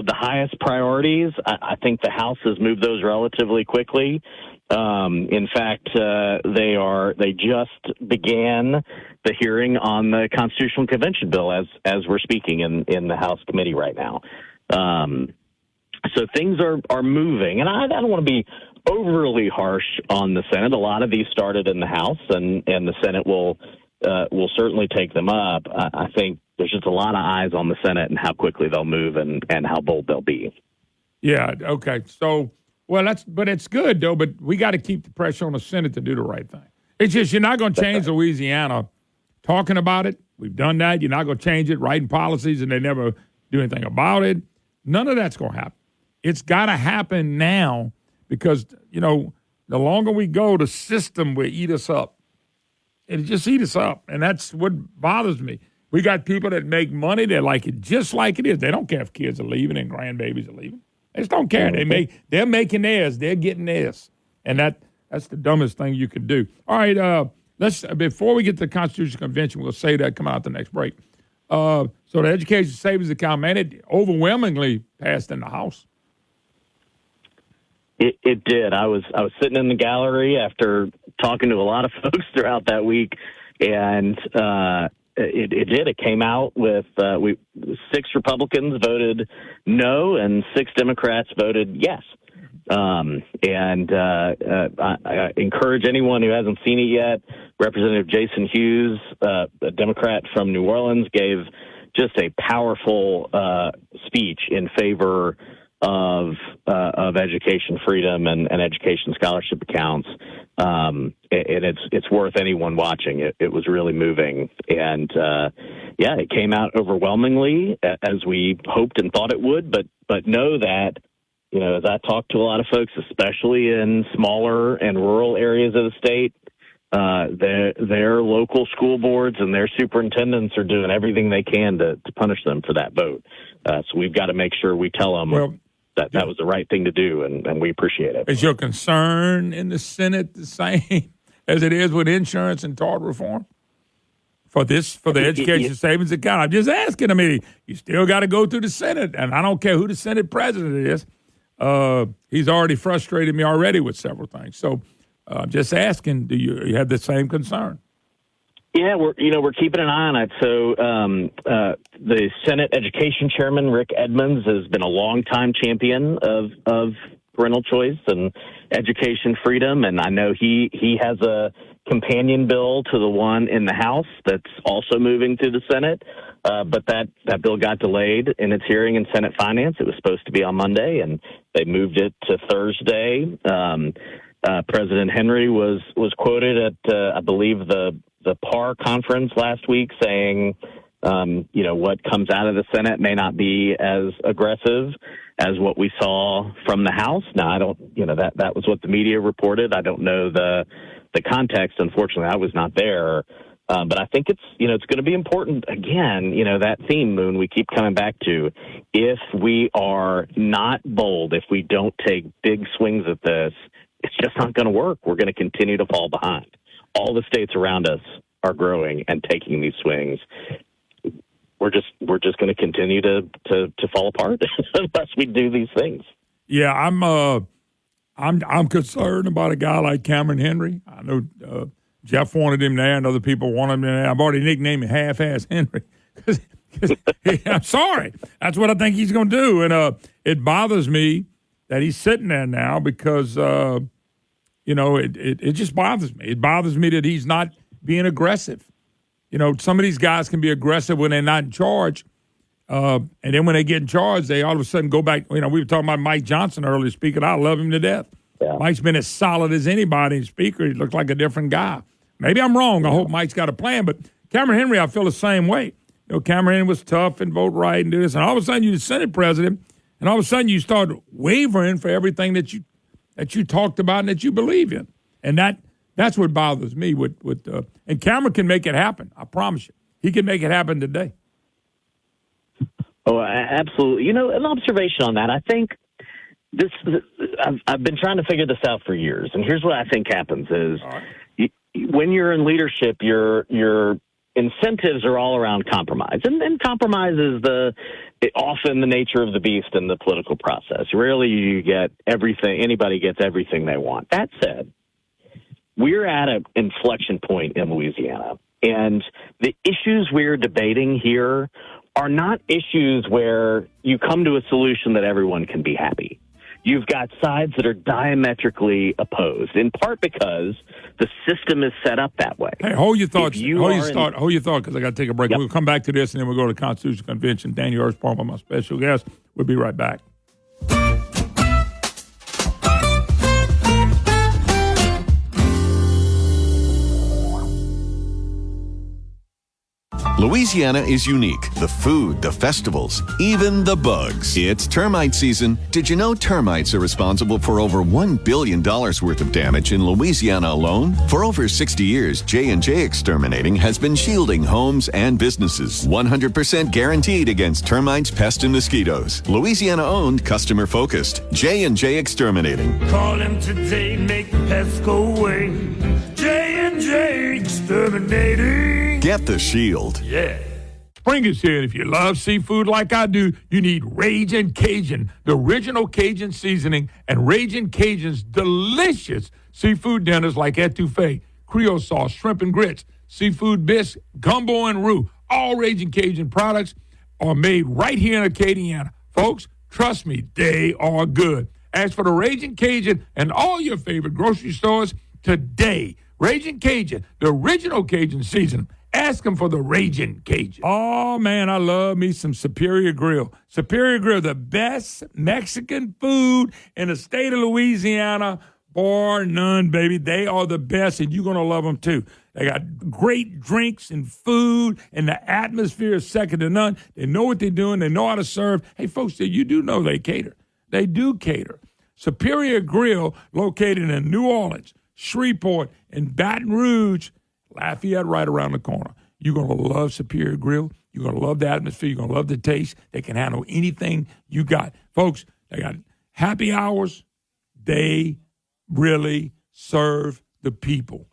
the highest priorities, I think the House has moved those relatively quickly. In fact, they just began the hearing on the Constitutional Convention bill as we're speaking in the House committee right now. So things are moving, and I don't want to be overly harsh on the Senate. A lot of these started in the House, and the Senate will will certainly take them up. I think there's just a lot of eyes on the Senate and how quickly they'll move and how bold they'll be. Yeah. Okay. So, but it's good though. But we got to keep the pressure on the Senate to do the right thing. It's just you're not going to change Louisiana talking about it. We've done that. You're not going to change it, writing policies, and they never do anything about it. None of that's going to happen. It's got to happen now because, the longer we go, the system will eat us up. It'll just eat us up, and that's what bothers me. We got people that make money. They like it just like it is. They don't care if kids are leaving and grandbabies are leaving. They just don't care. They're making theirs. They're getting theirs, and that's the dumbest thing you could do. All right, let's before we get to the Constitutional Convention, we'll say that come out the next break. So the Education Savings Account, man, it overwhelmingly passed in the House. It did. I was sitting in the gallery after talking to a lot of folks throughout that week, and it did. It came out with 6 Republicans voted no and 6 Democrats voted yes. I encourage anyone who hasn't seen it yet. Representative Jason Hughes, a Democrat from New Orleans, gave just a powerful speech in favor of education freedom and education scholarship accounts. And it's worth anyone watching. It was really moving. And it came out overwhelmingly as we hoped and thought it would, but know that, as I talk to a lot of folks, especially in smaller and rural areas of the state, their local school boards and their superintendents are doing everything they can to punish them for that vote. So we've got to make sure we tell them that was the right thing to do, and we appreciate it. Is your concern in the Senate the same as it is with insurance and tort reform? For the Education Savings Account? I'm just asking. I mean, you still got to go through the Senate, and I don't care who the Senate president is. He's already frustrated me already with several things. So I'm just asking, do you have the same concern? Yeah, we're keeping an eye on it. So the Senate Education Chairman, Rick Edmonds, has been a longtime champion of parental choice and education freedom. And I know he has a companion bill to the one in the House that's also moving through the Senate. But that bill got delayed in its hearing in Senate Finance. It was supposed to be on Monday, and they moved it to Thursday. President Henry was quoted at, I believe, the PAR conference last week saying, what comes out of the Senate may not be as aggressive as what we saw from the House. Now, I don't, that was what the media reported. I don't know the context. Unfortunately, I was not there. But I think it's going to be important, again, that theme, Moon, we keep coming back to. If we are not bold, if we don't take big swings at this, it's just not going to work. We're going to continue to fall behind. All the states around us are growing and taking these swings. We're just going to continue to fall apart unless we do these things. Yeah, I'm concerned about a guy like Cameron Henry. I know Jeff wanted him there, and other people wanted him there. I've already nicknamed him Half-Ass Henry. I'm sorry. That's what I think he's going to do. And it bothers me that he's sitting there now because, it just bothers me. It bothers me that he's not being aggressive. Some of these guys can be aggressive when they're not in charge. And then when they get in charge, they all of a sudden go back. We were talking about Mike Johnson earlier speaking. I love him to death. Yeah. Mike's been as solid as anybody. Speaker, he looks like a different guy. Maybe I'm wrong. I hope Mike's got a plan. But Cameron Henry, I feel the same way. Cameron Henry was tough and vote right and do this. And all of a sudden, you're the Senate president. And all of a sudden, you start wavering for everything that you talked about and that you believe in. And that's what bothers me. And Cameron can make it happen. I promise you. He can make it happen today. Oh, absolutely. An observation on that. I think I've been trying to figure this out for years. And here's what I think happens is when you're in leadership, your incentives are all around compromise. And compromise is often the nature of the beast in the political process. Rarely you get everything, anybody gets everything they want. That said, we're at an inflection point in Louisiana. And the issues we're debating here are not issues where you come to a solution that everyone can be happy. you've got sides that are diametrically opposed, in part because the system is set up that way. Hey, hold your thoughts. Hold your thought, because I got to take a break. We'll come back to this, and then we'll go to the Constitutional Convention. Daniel Earthsparmer, my special guest. We'll be right back. Louisiana is unique. The food, the festivals, even the bugs. It's termite season. Did you know termites are responsible for over $1 billion worth of damage in Louisiana alone? For over 60 years, J&J Exterminating has been shielding homes and businesses. 100% guaranteed against termites, pests, and mosquitoes. Louisiana-owned, customer-focused. J&J Exterminating. Call him today, make the pests go away. J&J Exterminating. Get the shield. Yeah. Spring is here, and if you love seafood like I do, you need Ragin' Cajun, the original Cajun seasoning, and Ragin' Cajun's delicious seafood dinners like etouffee, Creole sauce, shrimp and grits, seafood bisque, gumbo and roux. All Ragin' Cajun products are made right here in Acadiana. Folks, trust me, they are good. Ask for the Ragin' Cajun and all your favorite grocery stores today. Ragin' Cajun, the original Cajun seasoning. Ask them for the Ragin' Cajun. Oh, man, I love me some Superior Grill. Superior Grill, the best Mexican food in the state of Louisiana, bar none, baby. They are the best, and you're going to love them, too. They got great drinks and food, and the atmosphere is second to none. They know what they're doing. They know how to serve. Hey, folks, you do know they cater. They do cater. Superior Grill, located in New Orleans, Shreveport, and Baton Rouge, Lafayette right around the corner. You're going to love Superior Grill. You're going to love the atmosphere. You're going to love the taste. They can handle anything you got. Folks, they got happy hours. They really serve the people.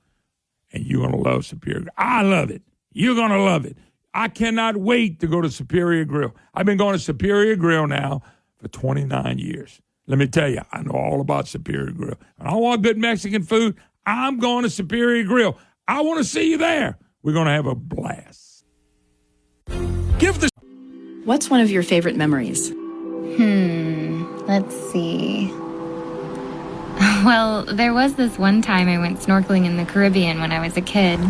And you're going to love Superior Grill. I love it. You're going to love it. I cannot wait to go to Superior Grill. I've been going to Superior Grill now for 29 years. Let me tell you, I know all about Superior Grill. And I want good Mexican food. I'm going to Superior Grill. I want to see you there. We're going to have a blast. What's one of your favorite memories? Let's see. Well, there was this one time I went snorkeling in the Caribbean when I was a kid.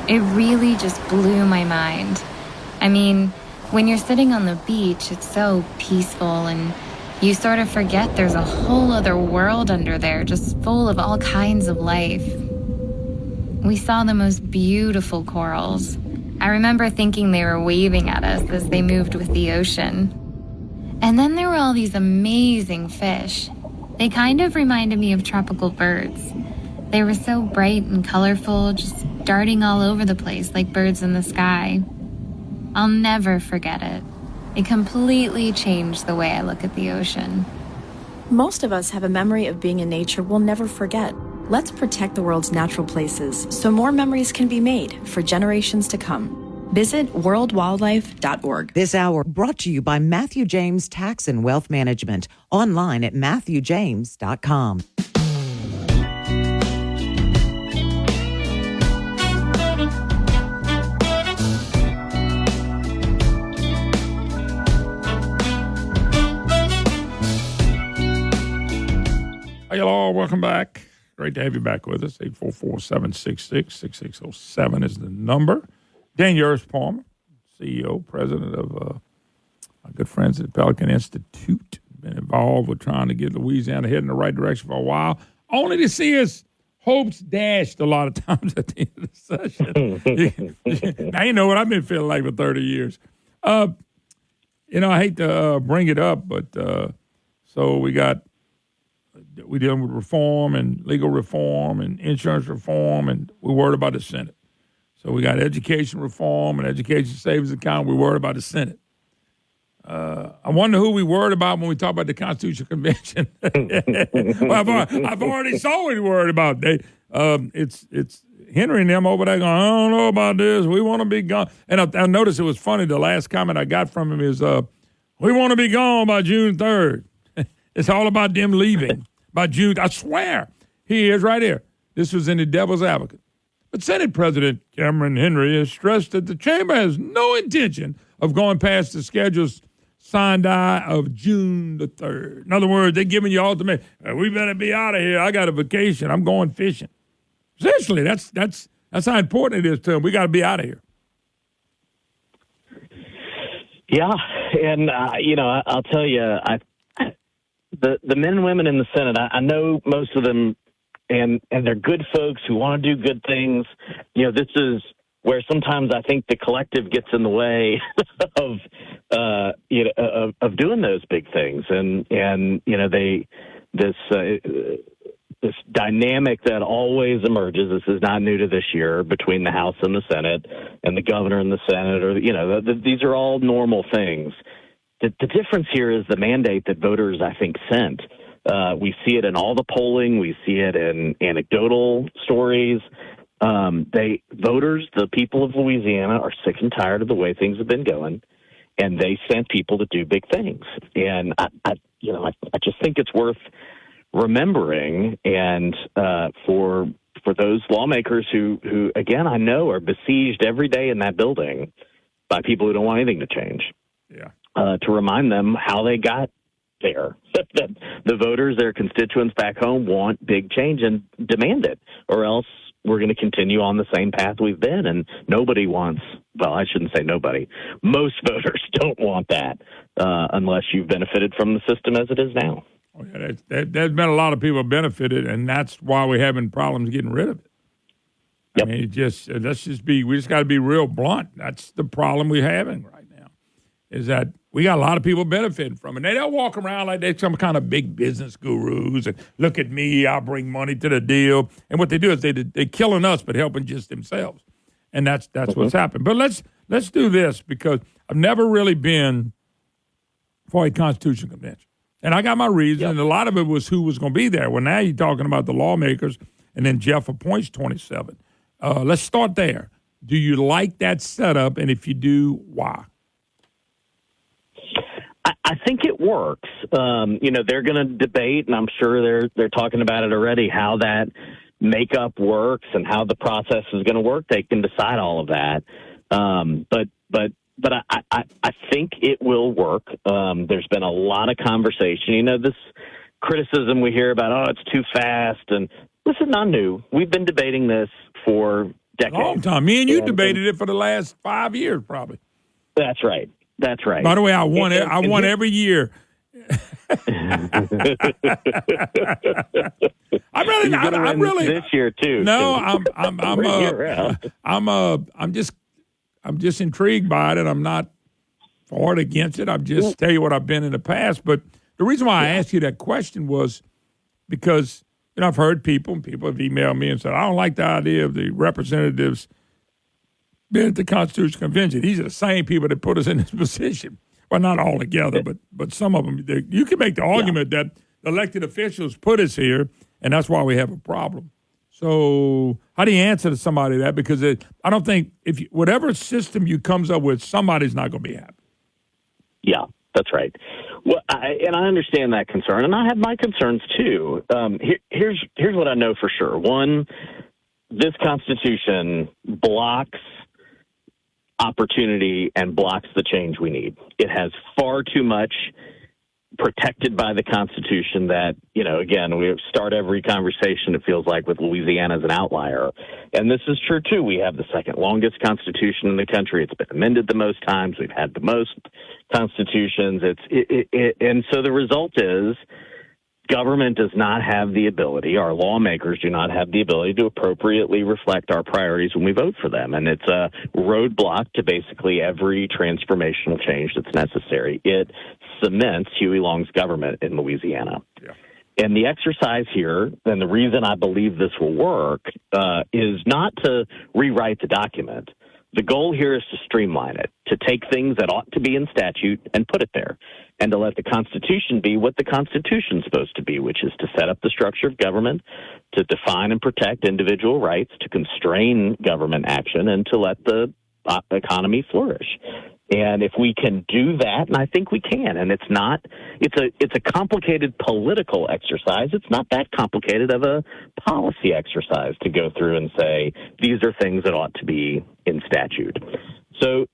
It really just blew my mind. I mean, when you're sitting on the beach, it's so peaceful and you sort of forget there's a whole other world under there, just full of all kinds of life. We saw the most beautiful corals. I remember thinking they were waving at us as they moved with the ocean. And then there were all these amazing fish. They kind of reminded me of tropical birds. They were so bright and colorful, just darting all over the place like birds in the sky. I'll never forget it. It completely changed the way I look at the ocean. Most of us have a memory of being in nature we'll never forget. Let's protect the world's natural places so more memories can be made for generations to come. Visit worldwildlife.org. This hour brought to you by Matthew James Tax and Wealth Management. Online at MatthewJames.com. Hey, hello, welcome back. Great to have you back with us. 844-766-6607 is the number. Daniel Earthsparmer, CEO, president of my good friends at the Pelican Institute. Been involved with trying to get Louisiana heading in the right direction for a while, only to see us hopes dashed a lot of times at the end of the session. Now, you know what I've been feeling like for 30 years. I hate to bring it up, but so we're dealing with reform and legal reform and insurance reform, and we're worried about the Senate. So we got education reform and education savings account. We're worried about the Senate. I wonder who we worried about when we talk about the Constitutional Convention. Well, I've already saw what we worried about. It's Henry and them over there going, I don't know about this. We want to be gone. And I noticed it was funny. The last comment I got from him is, we want to be gone by June 3rd. It's all about them leaving by June. I swear. He is right here. This was in the Devil's Advocate. But Senate President Cameron Henry has stressed that the chamber has no intention of going past the scheduled Sunday of June the 3rd. In other words, they're giving you ultimate, we better be out of here. I got a vacation. I'm going fishing. Essentially, that's how important it is to them. We got to be out of here. Yeah, and I'll tell you, the men and women in the Senate, I know most of them, and they're good folks who want to do good things. This is where sometimes I think the collective gets in the way of doing those big things, and this dynamic that always emerges. This is not new to this year between the House and the Senate, and the governor and the Senate. These are all normal things. The difference here is the mandate that voters, I think, sent. We see it in all the polling. We see it in anecdotal stories. Voters, the people of Louisiana, are sick and tired of the way things have been going, and they sent people to do big things. And I just think it's worth remembering, and for those lawmakers who again, I know are besieged every day in that building by people who don't want anything to change. Yeah. To remind them how they got there. That the voters, their constituents back home, want big change and demand it, or else we're going to continue on the same path we've been. And nobody wants, well, I shouldn't say nobody. Most voters don't want that unless you've benefited from the system as it is now. Oh, yeah, there's been a lot of people benefited, and that's why we're having problems getting rid of it. Yep. I mean, we just got to be real blunt. That's the problem we're having right now, is that we got a lot of people benefiting from it. They'll walk around like they're some kind of big business gurus and look at me, I'll bring money to the deal. And what they do is they're killing us but helping just themselves. And that's what's happened. But let's do this, because I've never really been for a Constitution Convention. And I got my reason, and a lot of it was who was going to be there. Well, now you're talking about the lawmakers, and then Jeff appoints 27. Let's start there. Do you like that setup? And if you do, why? I think it works. They're going to debate, and I'm sure they're talking about it already, how that makeup works and how the process is going to work. They can decide all of that. But I think it will work. There's been a lot of conversation. This criticism we hear about, it's too fast. And this is not new. We've been debating this for decades. Long time. Me and you debated it for the last 5 years, probably. That's right. That's right. By the way, I won every year. I'm really this year too. No, I'm just intrigued by it. I'm not for it, against it. I'm just tell you what I've been in the past. But the reason why I asked you that question was because I've heard people have emailed me and said, I don't like the idea of the representatives being at the Constitutional Convention. These are the same people that put us in this position. Well, not all together, but some of them. You can make the argument that elected officials put us here, and that's why we have a problem. So how do you answer to somebody that? Because I don't think whatever system you comes up with, somebody's not going to be happy. Yeah, that's right. Well, I understand that concern, and I have my concerns too. Here's what I know for sure. One, this Constitution blocks opportunity and blocks the change we need. It has far too much protected by the Constitution that, again, we start every conversation, it feels like, with Louisiana as an outlier. And this is true, too. We have the second longest Constitution in the country. It's been amended the most times. We've had the most constitutions. And so the result is government does not have the ability, our lawmakers do not have the ability to appropriately reflect our priorities when we vote for them. And it's a roadblock to basically every transformational change that's necessary. It cements Huey Long's government in Louisiana. Yeah. And the exercise here, and the reason I believe this will work, is not to rewrite the document. The goal here is to streamline it, to take things that ought to be in statute and put it there, and to let the Constitution be what the Constitution is supposed to be, which is to set up the structure of government, to define and protect individual rights, to constrain government action, and to let the economy flourish. And if we can do that, and I think we can, and it's a complicated political exercise. It's not that complicated of a policy exercise to go through and say, these are things that ought to be in statute. So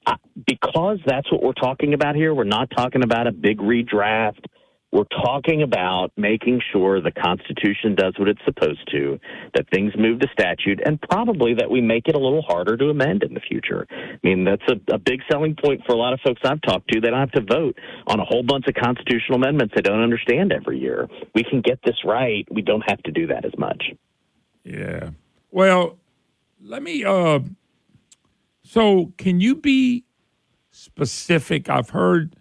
because that's what we're talking about here. We're not talking about a big redraft. We're talking about making sure the Constitution does what it's supposed to, that things move to statute, and probably that we make it a little harder to amend in the future. I mean, that's a big selling point for a lot of folks I've talked to. They don't have to vote on a whole bunch of constitutional amendments they don't understand every year. We can get this right. We don't have to do that as much. Yeah. Well, let me so can you be specific? I've heard,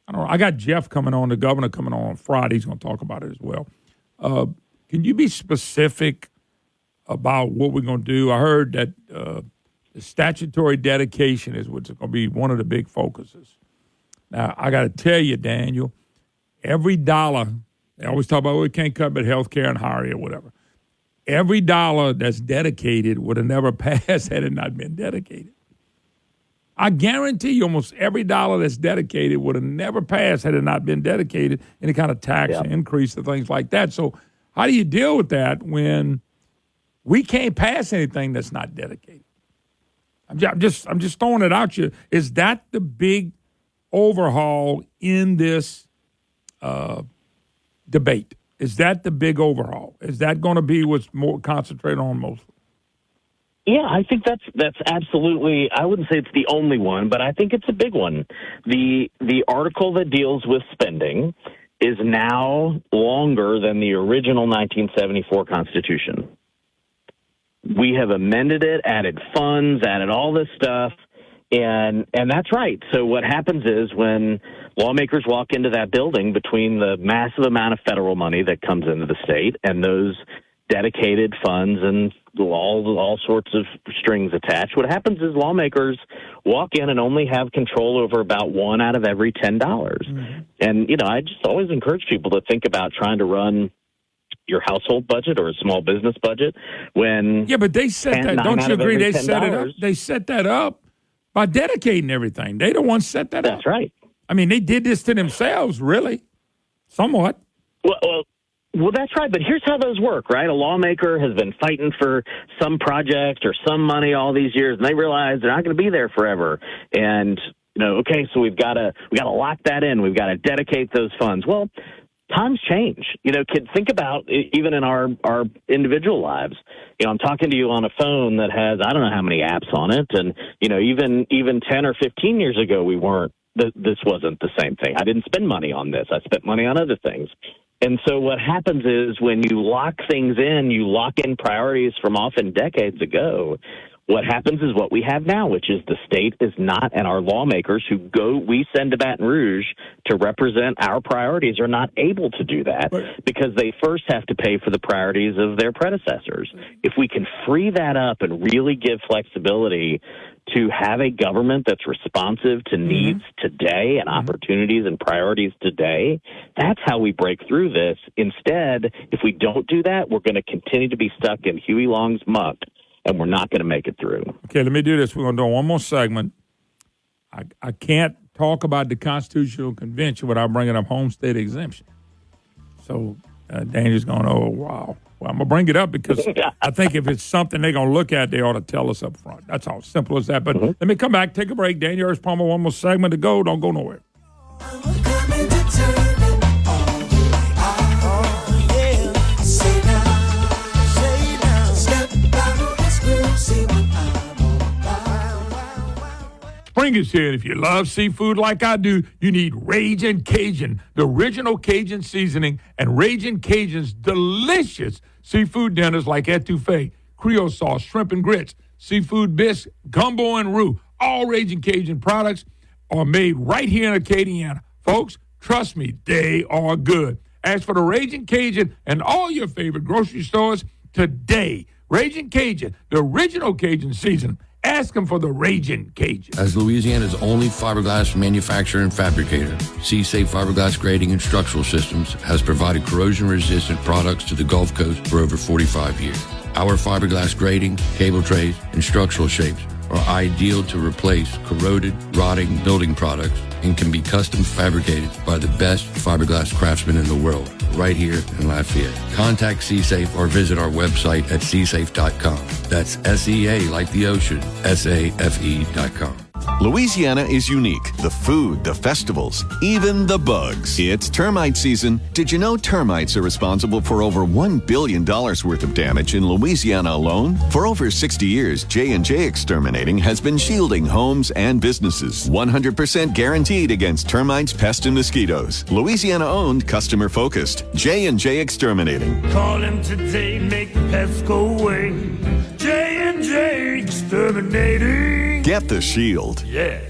I don't know, I got Jeff coming on, the governor coming on Friday. He's going to talk about it as well. Can you be specific about what we're going to do? I heard that the statutory dedication is what's going to be one of the big focuses. Now, I got to tell you, Daniel, every dollar, they always talk about, we can't cut but health care and hire or whatever. Every dollar that's dedicated would have never passed had it not been dedicated. I guarantee you almost every dollar that's dedicated would have never passed had it not been dedicated, any kind of tax increase and things like that. So how do you deal with that when we can't pass anything that's not dedicated? I'm just throwing it out you. Is that the big overhaul in this debate? Is that the big overhaul? Is that going to be what's more concentrated on mostly? Yeah, I think that's absolutely, I wouldn't say it's the only one, but I think it's a big one. The article that deals with spending is now longer than the original 1974 Constitution. We have amended it, added funds, added all this stuff, and that's right. So what happens is when lawmakers walk into that building, between the massive amount of federal money that comes into the state and those dedicated funds and all sorts of strings attached, what happens is lawmakers walk in and only have control over about $1 out of every $10. Mm-hmm. And, I just always encourage people to think about trying to run your household budget or a small business budget when... Yeah, but they set that, don't you agree? They set it up. They set that up by dedicating everything. They the ones set that up. That's right. I mean, they did this to themselves, really, somewhat. Well, that's right, but here's how those work, right? A lawmaker has been fighting for some project or some money all these years, and they realize they're not going to be there forever. And, okay, so we got to lock that in. We've got to dedicate those funds. Well, times change. Kids, think about even in our individual lives. I'm talking to you on a phone that has, I don't know how many apps on it. And, even 10 or 15 years ago, this wasn't the same thing. I didn't spend money on this. I spent money on other things. And so what happens is when you lock things in, you lock in priorities from often decades ago. What happens is what we have now, which is the state is not, and our lawmakers we send to Baton Rouge to represent our priorities are not able to do that because they first have to pay for the priorities of their predecessors. If we can free that up and really give flexibility to have a government that's responsive to needs today and opportunities and priorities today, that's how we break through this. Instead, if we don't do that, we're going to continue to be stuck in Huey Long's muck, and we're not going to make it through. Okay, let me do this. We're going to do one more segment. I can't talk about the Constitutional Convention without bringing up home state exemption. So Daniel's going, oh, wow. Well, I'm going to bring it up because I think if it's something they're going to look at, they ought to tell us up front. That's all. Simple as that. But let me come back, take a break. Daniel Earls Palmer, one more segment to go. Don't go nowhere. Spring is here, and if you love seafood like I do, you need Ragin' Cajun, the original Cajun seasoning, and Ragin' Cajun's delicious seafood dinners like etouffee, Creole sauce, shrimp and grits, seafood bisque, gumbo and roux. All Ragin' Cajun products are made right here in Acadiana. Folks, trust me, they are good. Ask for the Ragin' Cajun and all your favorite grocery stores today. Ragin' Cajun, the original Cajun seasoning. Ask them for the Ragin' Cajun. As Louisiana's only fiberglass manufacturer and fabricator, C-Safe Fiberglass Grading and Structural Systems has provided corrosion-resistant products to the Gulf Coast for over 45 years. Our fiberglass grading, cable trays, and structural shapes are ideal to replace corroded, rotting building products and can be custom fabricated by the best fiberglass craftsmen in the world, right here in Lafayette. Contact C-Safe or visit our website at csafe.com. That's S-E-A like the ocean, S-A-F-E.com. Louisiana is unique. The food, the festivals, even the bugs. It's termite season. Did you know termites are responsible for over $1 billion worth of damage in Louisiana alone? For over 60 years, J&J Exterminating has been shielding homes and businesses. 100% guaranteed against termites, pests, and mosquitoes. Louisiana-owned, customer-focused. J&J Exterminating. Call him today, make the pests go away. J&J Exterminating. Get the shield. Yeah.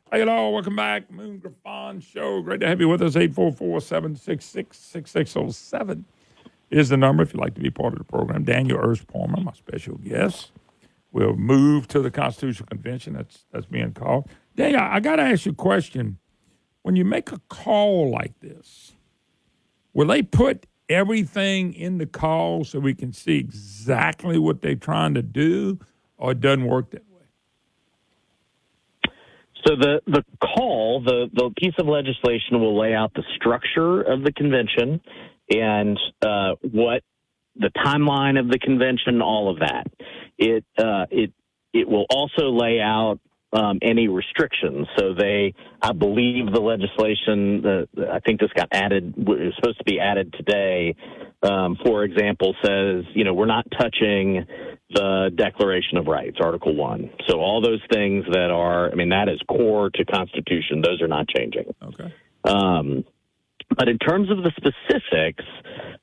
Hey, hello, welcome back. Moon Griffon Show. Great to have you with us. 844-766-6607 is the number if you'd like to be part of the program. Daniel Earls-Palmer, my special guest. We'll move to the Constitutional Convention that's being called. Daniel, I got to ask you a question. When you make a call like this, will they put everything in the call so we can see exactly what they're trying to do, or it doesn't work that way? So the call, the piece of legislation will lay out the structure of the convention and what the timeline of the convention, all of that. It will also lay out any restrictions. So I believe the legislation, I think this got added, it was supposed to be added today, for example, says, we're not touching the Declaration of Rights, Article 1. So all those things that is core to Constitution, those are not changing. Okay. But in terms of the specifics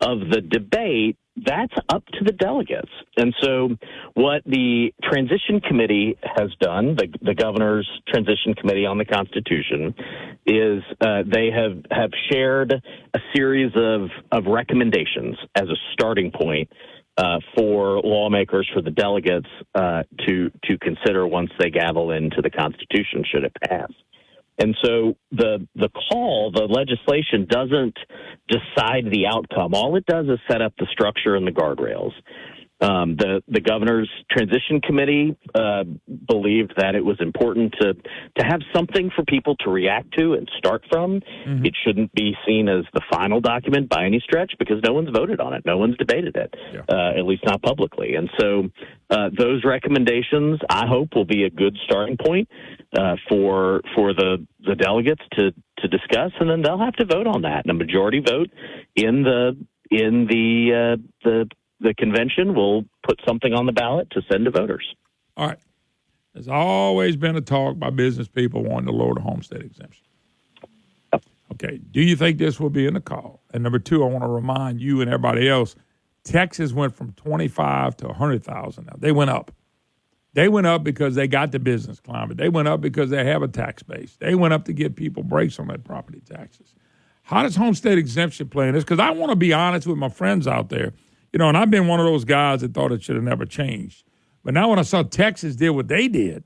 of the debate, that's up to the delegates. And so what the Transition Committee has done, the governor's Transition Committee on the Constitution, is they have shared a series of recommendations as a starting point for lawmakers, for the delegates to consider once they gavel into the Constitution, should it pass. And so the legislation doesn't decide the outcome. All it does is set up the structure and the guardrails. The governor's Transition Committee believed that it was important to have something for people to react to and start from. Mm-hmm. It shouldn't be seen as the final document by any stretch because no one's voted on it. No one's debated it, at least not publicly. And so those recommendations, I hope, will be a good starting point for the delegates to discuss, and then they'll have to vote on that. And a majority vote in the convention will put something on the ballot to send to voters. All right. There's always been a talk by business people wanting to lower the homestead exemption. Okay. Do you think this will be in the call? And number two, I want to remind you and everybody else, Texas went from 25 to 100,000 now. They went up. They went up because they got the business climate. They went up because they have a tax base. They went up to give people breaks on that property taxes. How does homestead exemption play in this? Because I want to be honest with my friends out there. And I've been one of those guys that thought it should have never changed. But now when I saw Texas did what they did,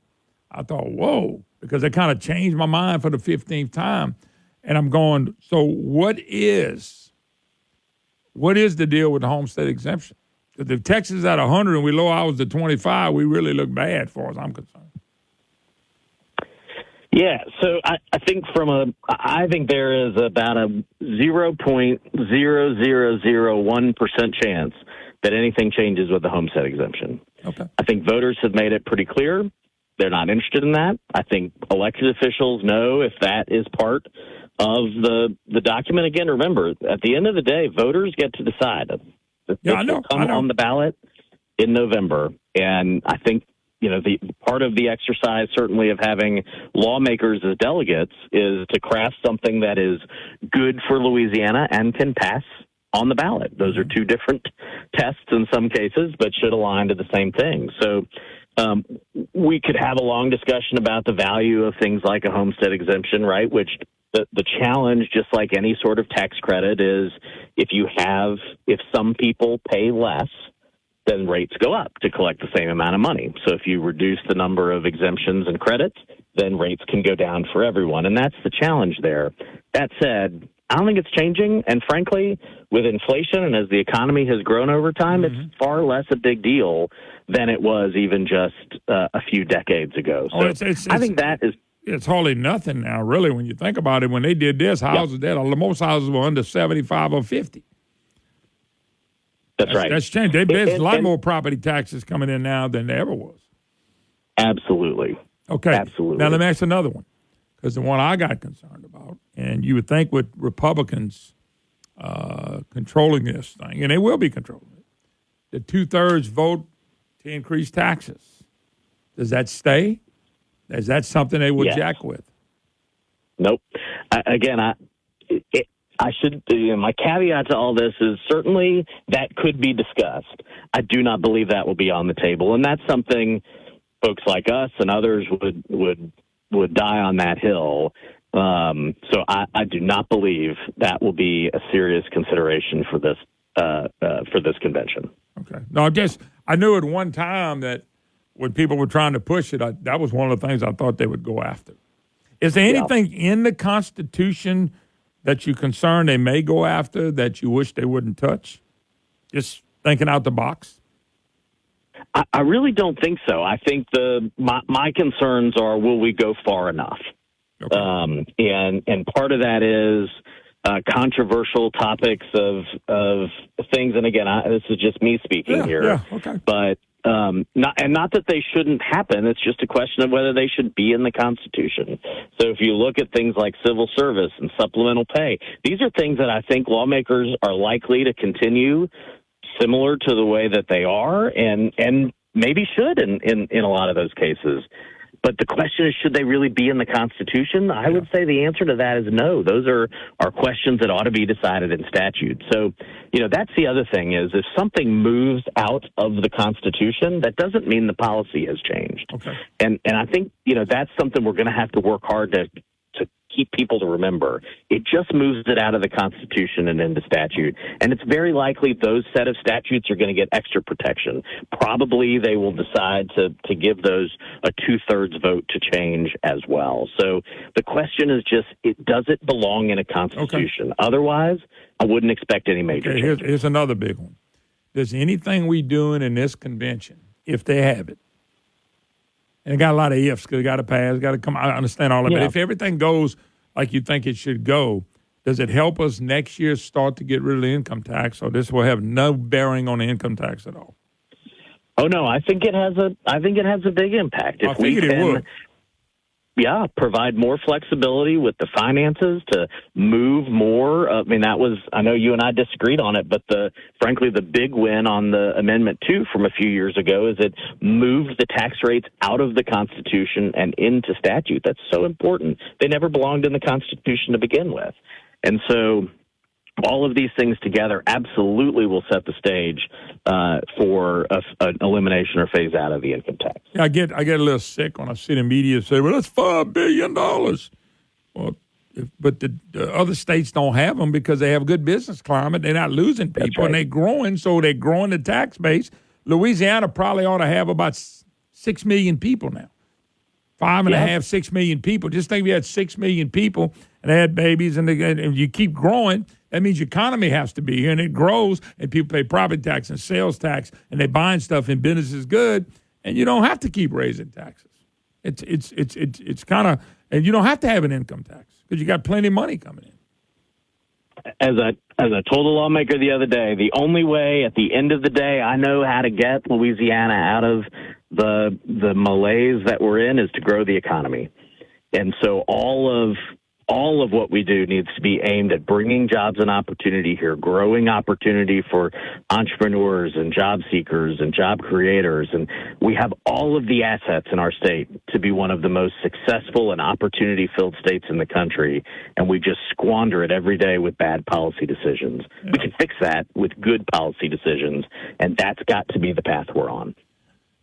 I thought, whoa, because it kind of changed my mind for the 15th time. And I'm going, so what is the deal with the homestead exemption? Because if Texas is at 100 and we lower ours to 25, we really look bad as far as I'm concerned. Yeah, so I think I think there is about a 0.0001% chance that anything changes with the homestead exemption. Okay. I think voters have made it pretty clear they're not interested in that. I think elected officials know if that is part of the document. Again, remember, at the end of the day, voters get to decide. I know. On the ballot in November, and I think the part of the exercise, certainly, of having lawmakers as delegates is to craft something that is good for Louisiana and can pass on the ballot. Those are two different tests in some cases, but should align to the same thing. So we could have a long discussion about the value of things like a homestead exemption, right? Which the challenge, just like any sort of tax credit, is if some people pay less, then rates go up to collect the same amount of money. So if you reduce the number of exemptions and credits, then rates can go down for everyone. And that's the challenge there. That said, it's changing. And frankly, with inflation and as the economy has grown over time, it's far less a big deal than it was even just a few decades ago. So I think that is. It's hardly nothing now, really, when you think about it. When they did this, houses most houses were under 75 or 50. That's right. That's changed. There's a lot more property taxes coming in now than there ever was. Absolutely. Okay. Absolutely. Now, let me ask another one, because the one I got concerned about, and you would think with Republicans controlling this thing, and they will be controlling it, the 2/3 vote to increase taxes. Does that stay? Is that something they would jack with? Nope. My caveat to all this is certainly that could be discussed. I do not believe that will be on the table, and that's something folks like us and others would die on that hill. So I do not believe that will be a serious consideration for this convention. Okay. No, I knew at one time that when people were trying to push it, that was one of the things I thought they would go after. Is there anything in the Constitution that you're concerned they may go after that you wish they wouldn't touch? Just thinking out the box? I really don't think so. I think my concerns are, will we go far enough? Okay. And part of that is controversial topics of things. And again, this is just me speaking here. Yeah, okay. But not that they shouldn't happen. It's just a question of whether they should be in the Constitution. So if you look at things like civil service and supplemental pay, these are things that I think lawmakers are likely to continue similar to the way that they are, and maybe should in a lot of those cases. But the question is, should they really be in the Constitution? I would say the answer to that is no. Those are questions that ought to be decided in statute. So, that's the other thing is if something moves out of the Constitution, that doesn't mean the policy has changed. Okay. And I think, that's something we're going to have to work hard to keep people to remember. It just moves it out of the Constitution and into statute. And it's very likely those set of statutes are going to get extra protection. Probably they will decide to give those a 2/3 vote to change as well. So the question is just, does it belong in a Constitution? Okay. Otherwise, I wouldn't expect any major changes. Here's another big one. Does anything we doing in this convention, if they have it, and it got a lot of ifs, because it got to pass, got to come. I understand all of it. But if everything goes like you think it should go, does it help us next year start to get rid of the income tax, or this will have no bearing on the income tax at all? Oh no, I think it has a big impact. I figured it would. Yeah, provide more flexibility with the finances to move more. I know you and I disagreed on it, but frankly, the big win on the Amendment 2 from a few years ago is it moved the tax rates out of the Constitution and into statute. That's so important. They never belonged in the Constitution to begin with. And so all of these things together absolutely will set the stage for an elimination or phase out of the income tax. Yeah, I get a little sick when I see the media say, well, that's $5 billion. Well, but the other states don't have them because they have a good business climate. They're not losing people, and they're growing, so they're growing the tax base. Louisiana probably ought to have about 6 million people now. 5.5, 6 million people. Just think if you had 6 million people and they had babies and you keep growing, that means your economy has to be here, and it grows, and people pay property tax and sales tax, and they're buying stuff, and business is good, and you don't have to keep raising taxes. It's kind of, and you don't have to have an income tax because you got plenty of money coming in. As I told a lawmaker the other day, the only way at the end of the day I know how to get Louisiana out of the malaise that we're in is to grow the economy. And so all of what we do needs to be aimed at bringing jobs and opportunity here, growing opportunity for entrepreneurs and job seekers and job creators. And we have all of the assets in our state to be one of the most successful and opportunity-filled states in the country, and we just squander it every day with bad policy decisions. Yeah. We can fix that with good policy decisions, and that's got to be the path we're on.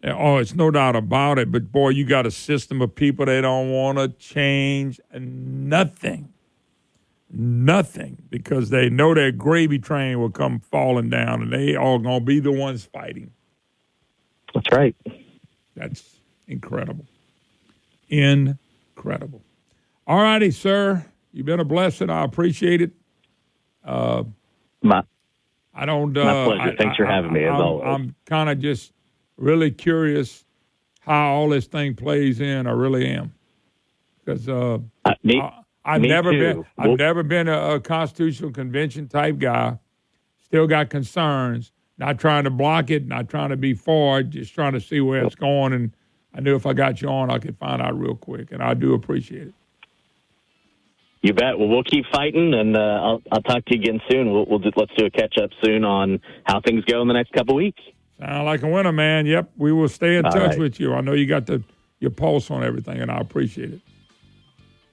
Oh, it's no doubt about it. But, boy, you got a system of people that don't want to change nothing, because they know their gravy train will come falling down, and they are going to be the ones fighting. That's right. That's incredible. Incredible. All righty, sir. You've been a blessing. I appreciate it. I don't. My pleasure. Thanks for having me, as always. I'm kind of just really curious how all this thing plays in. I really am, because I've never been a constitutional convention type guy. Still got concerns. Not trying to block it, not trying to be for it, just trying to see where it's going. And I knew if I got you on, I could find out real quick, and I do appreciate it. You bet. Well, we'll keep fighting, and I'll talk to you again soon. Let's do a catch up soon on how things go in the next couple weeks. Sound like a winner, man. Yep, we will stay in touch right. with you. I know you got your pulse on everything, and I appreciate it.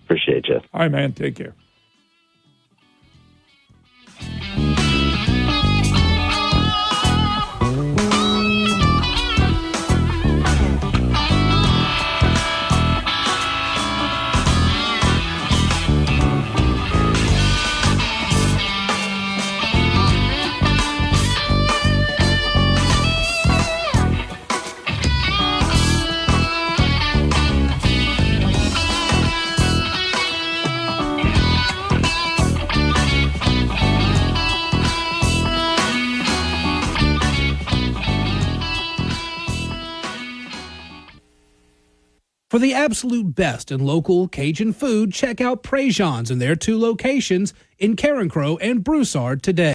Appreciate you. All right, man. Take care. For the absolute best in local Cajun food, check out Prejean's in their 2 locations in Carencro and Broussard today.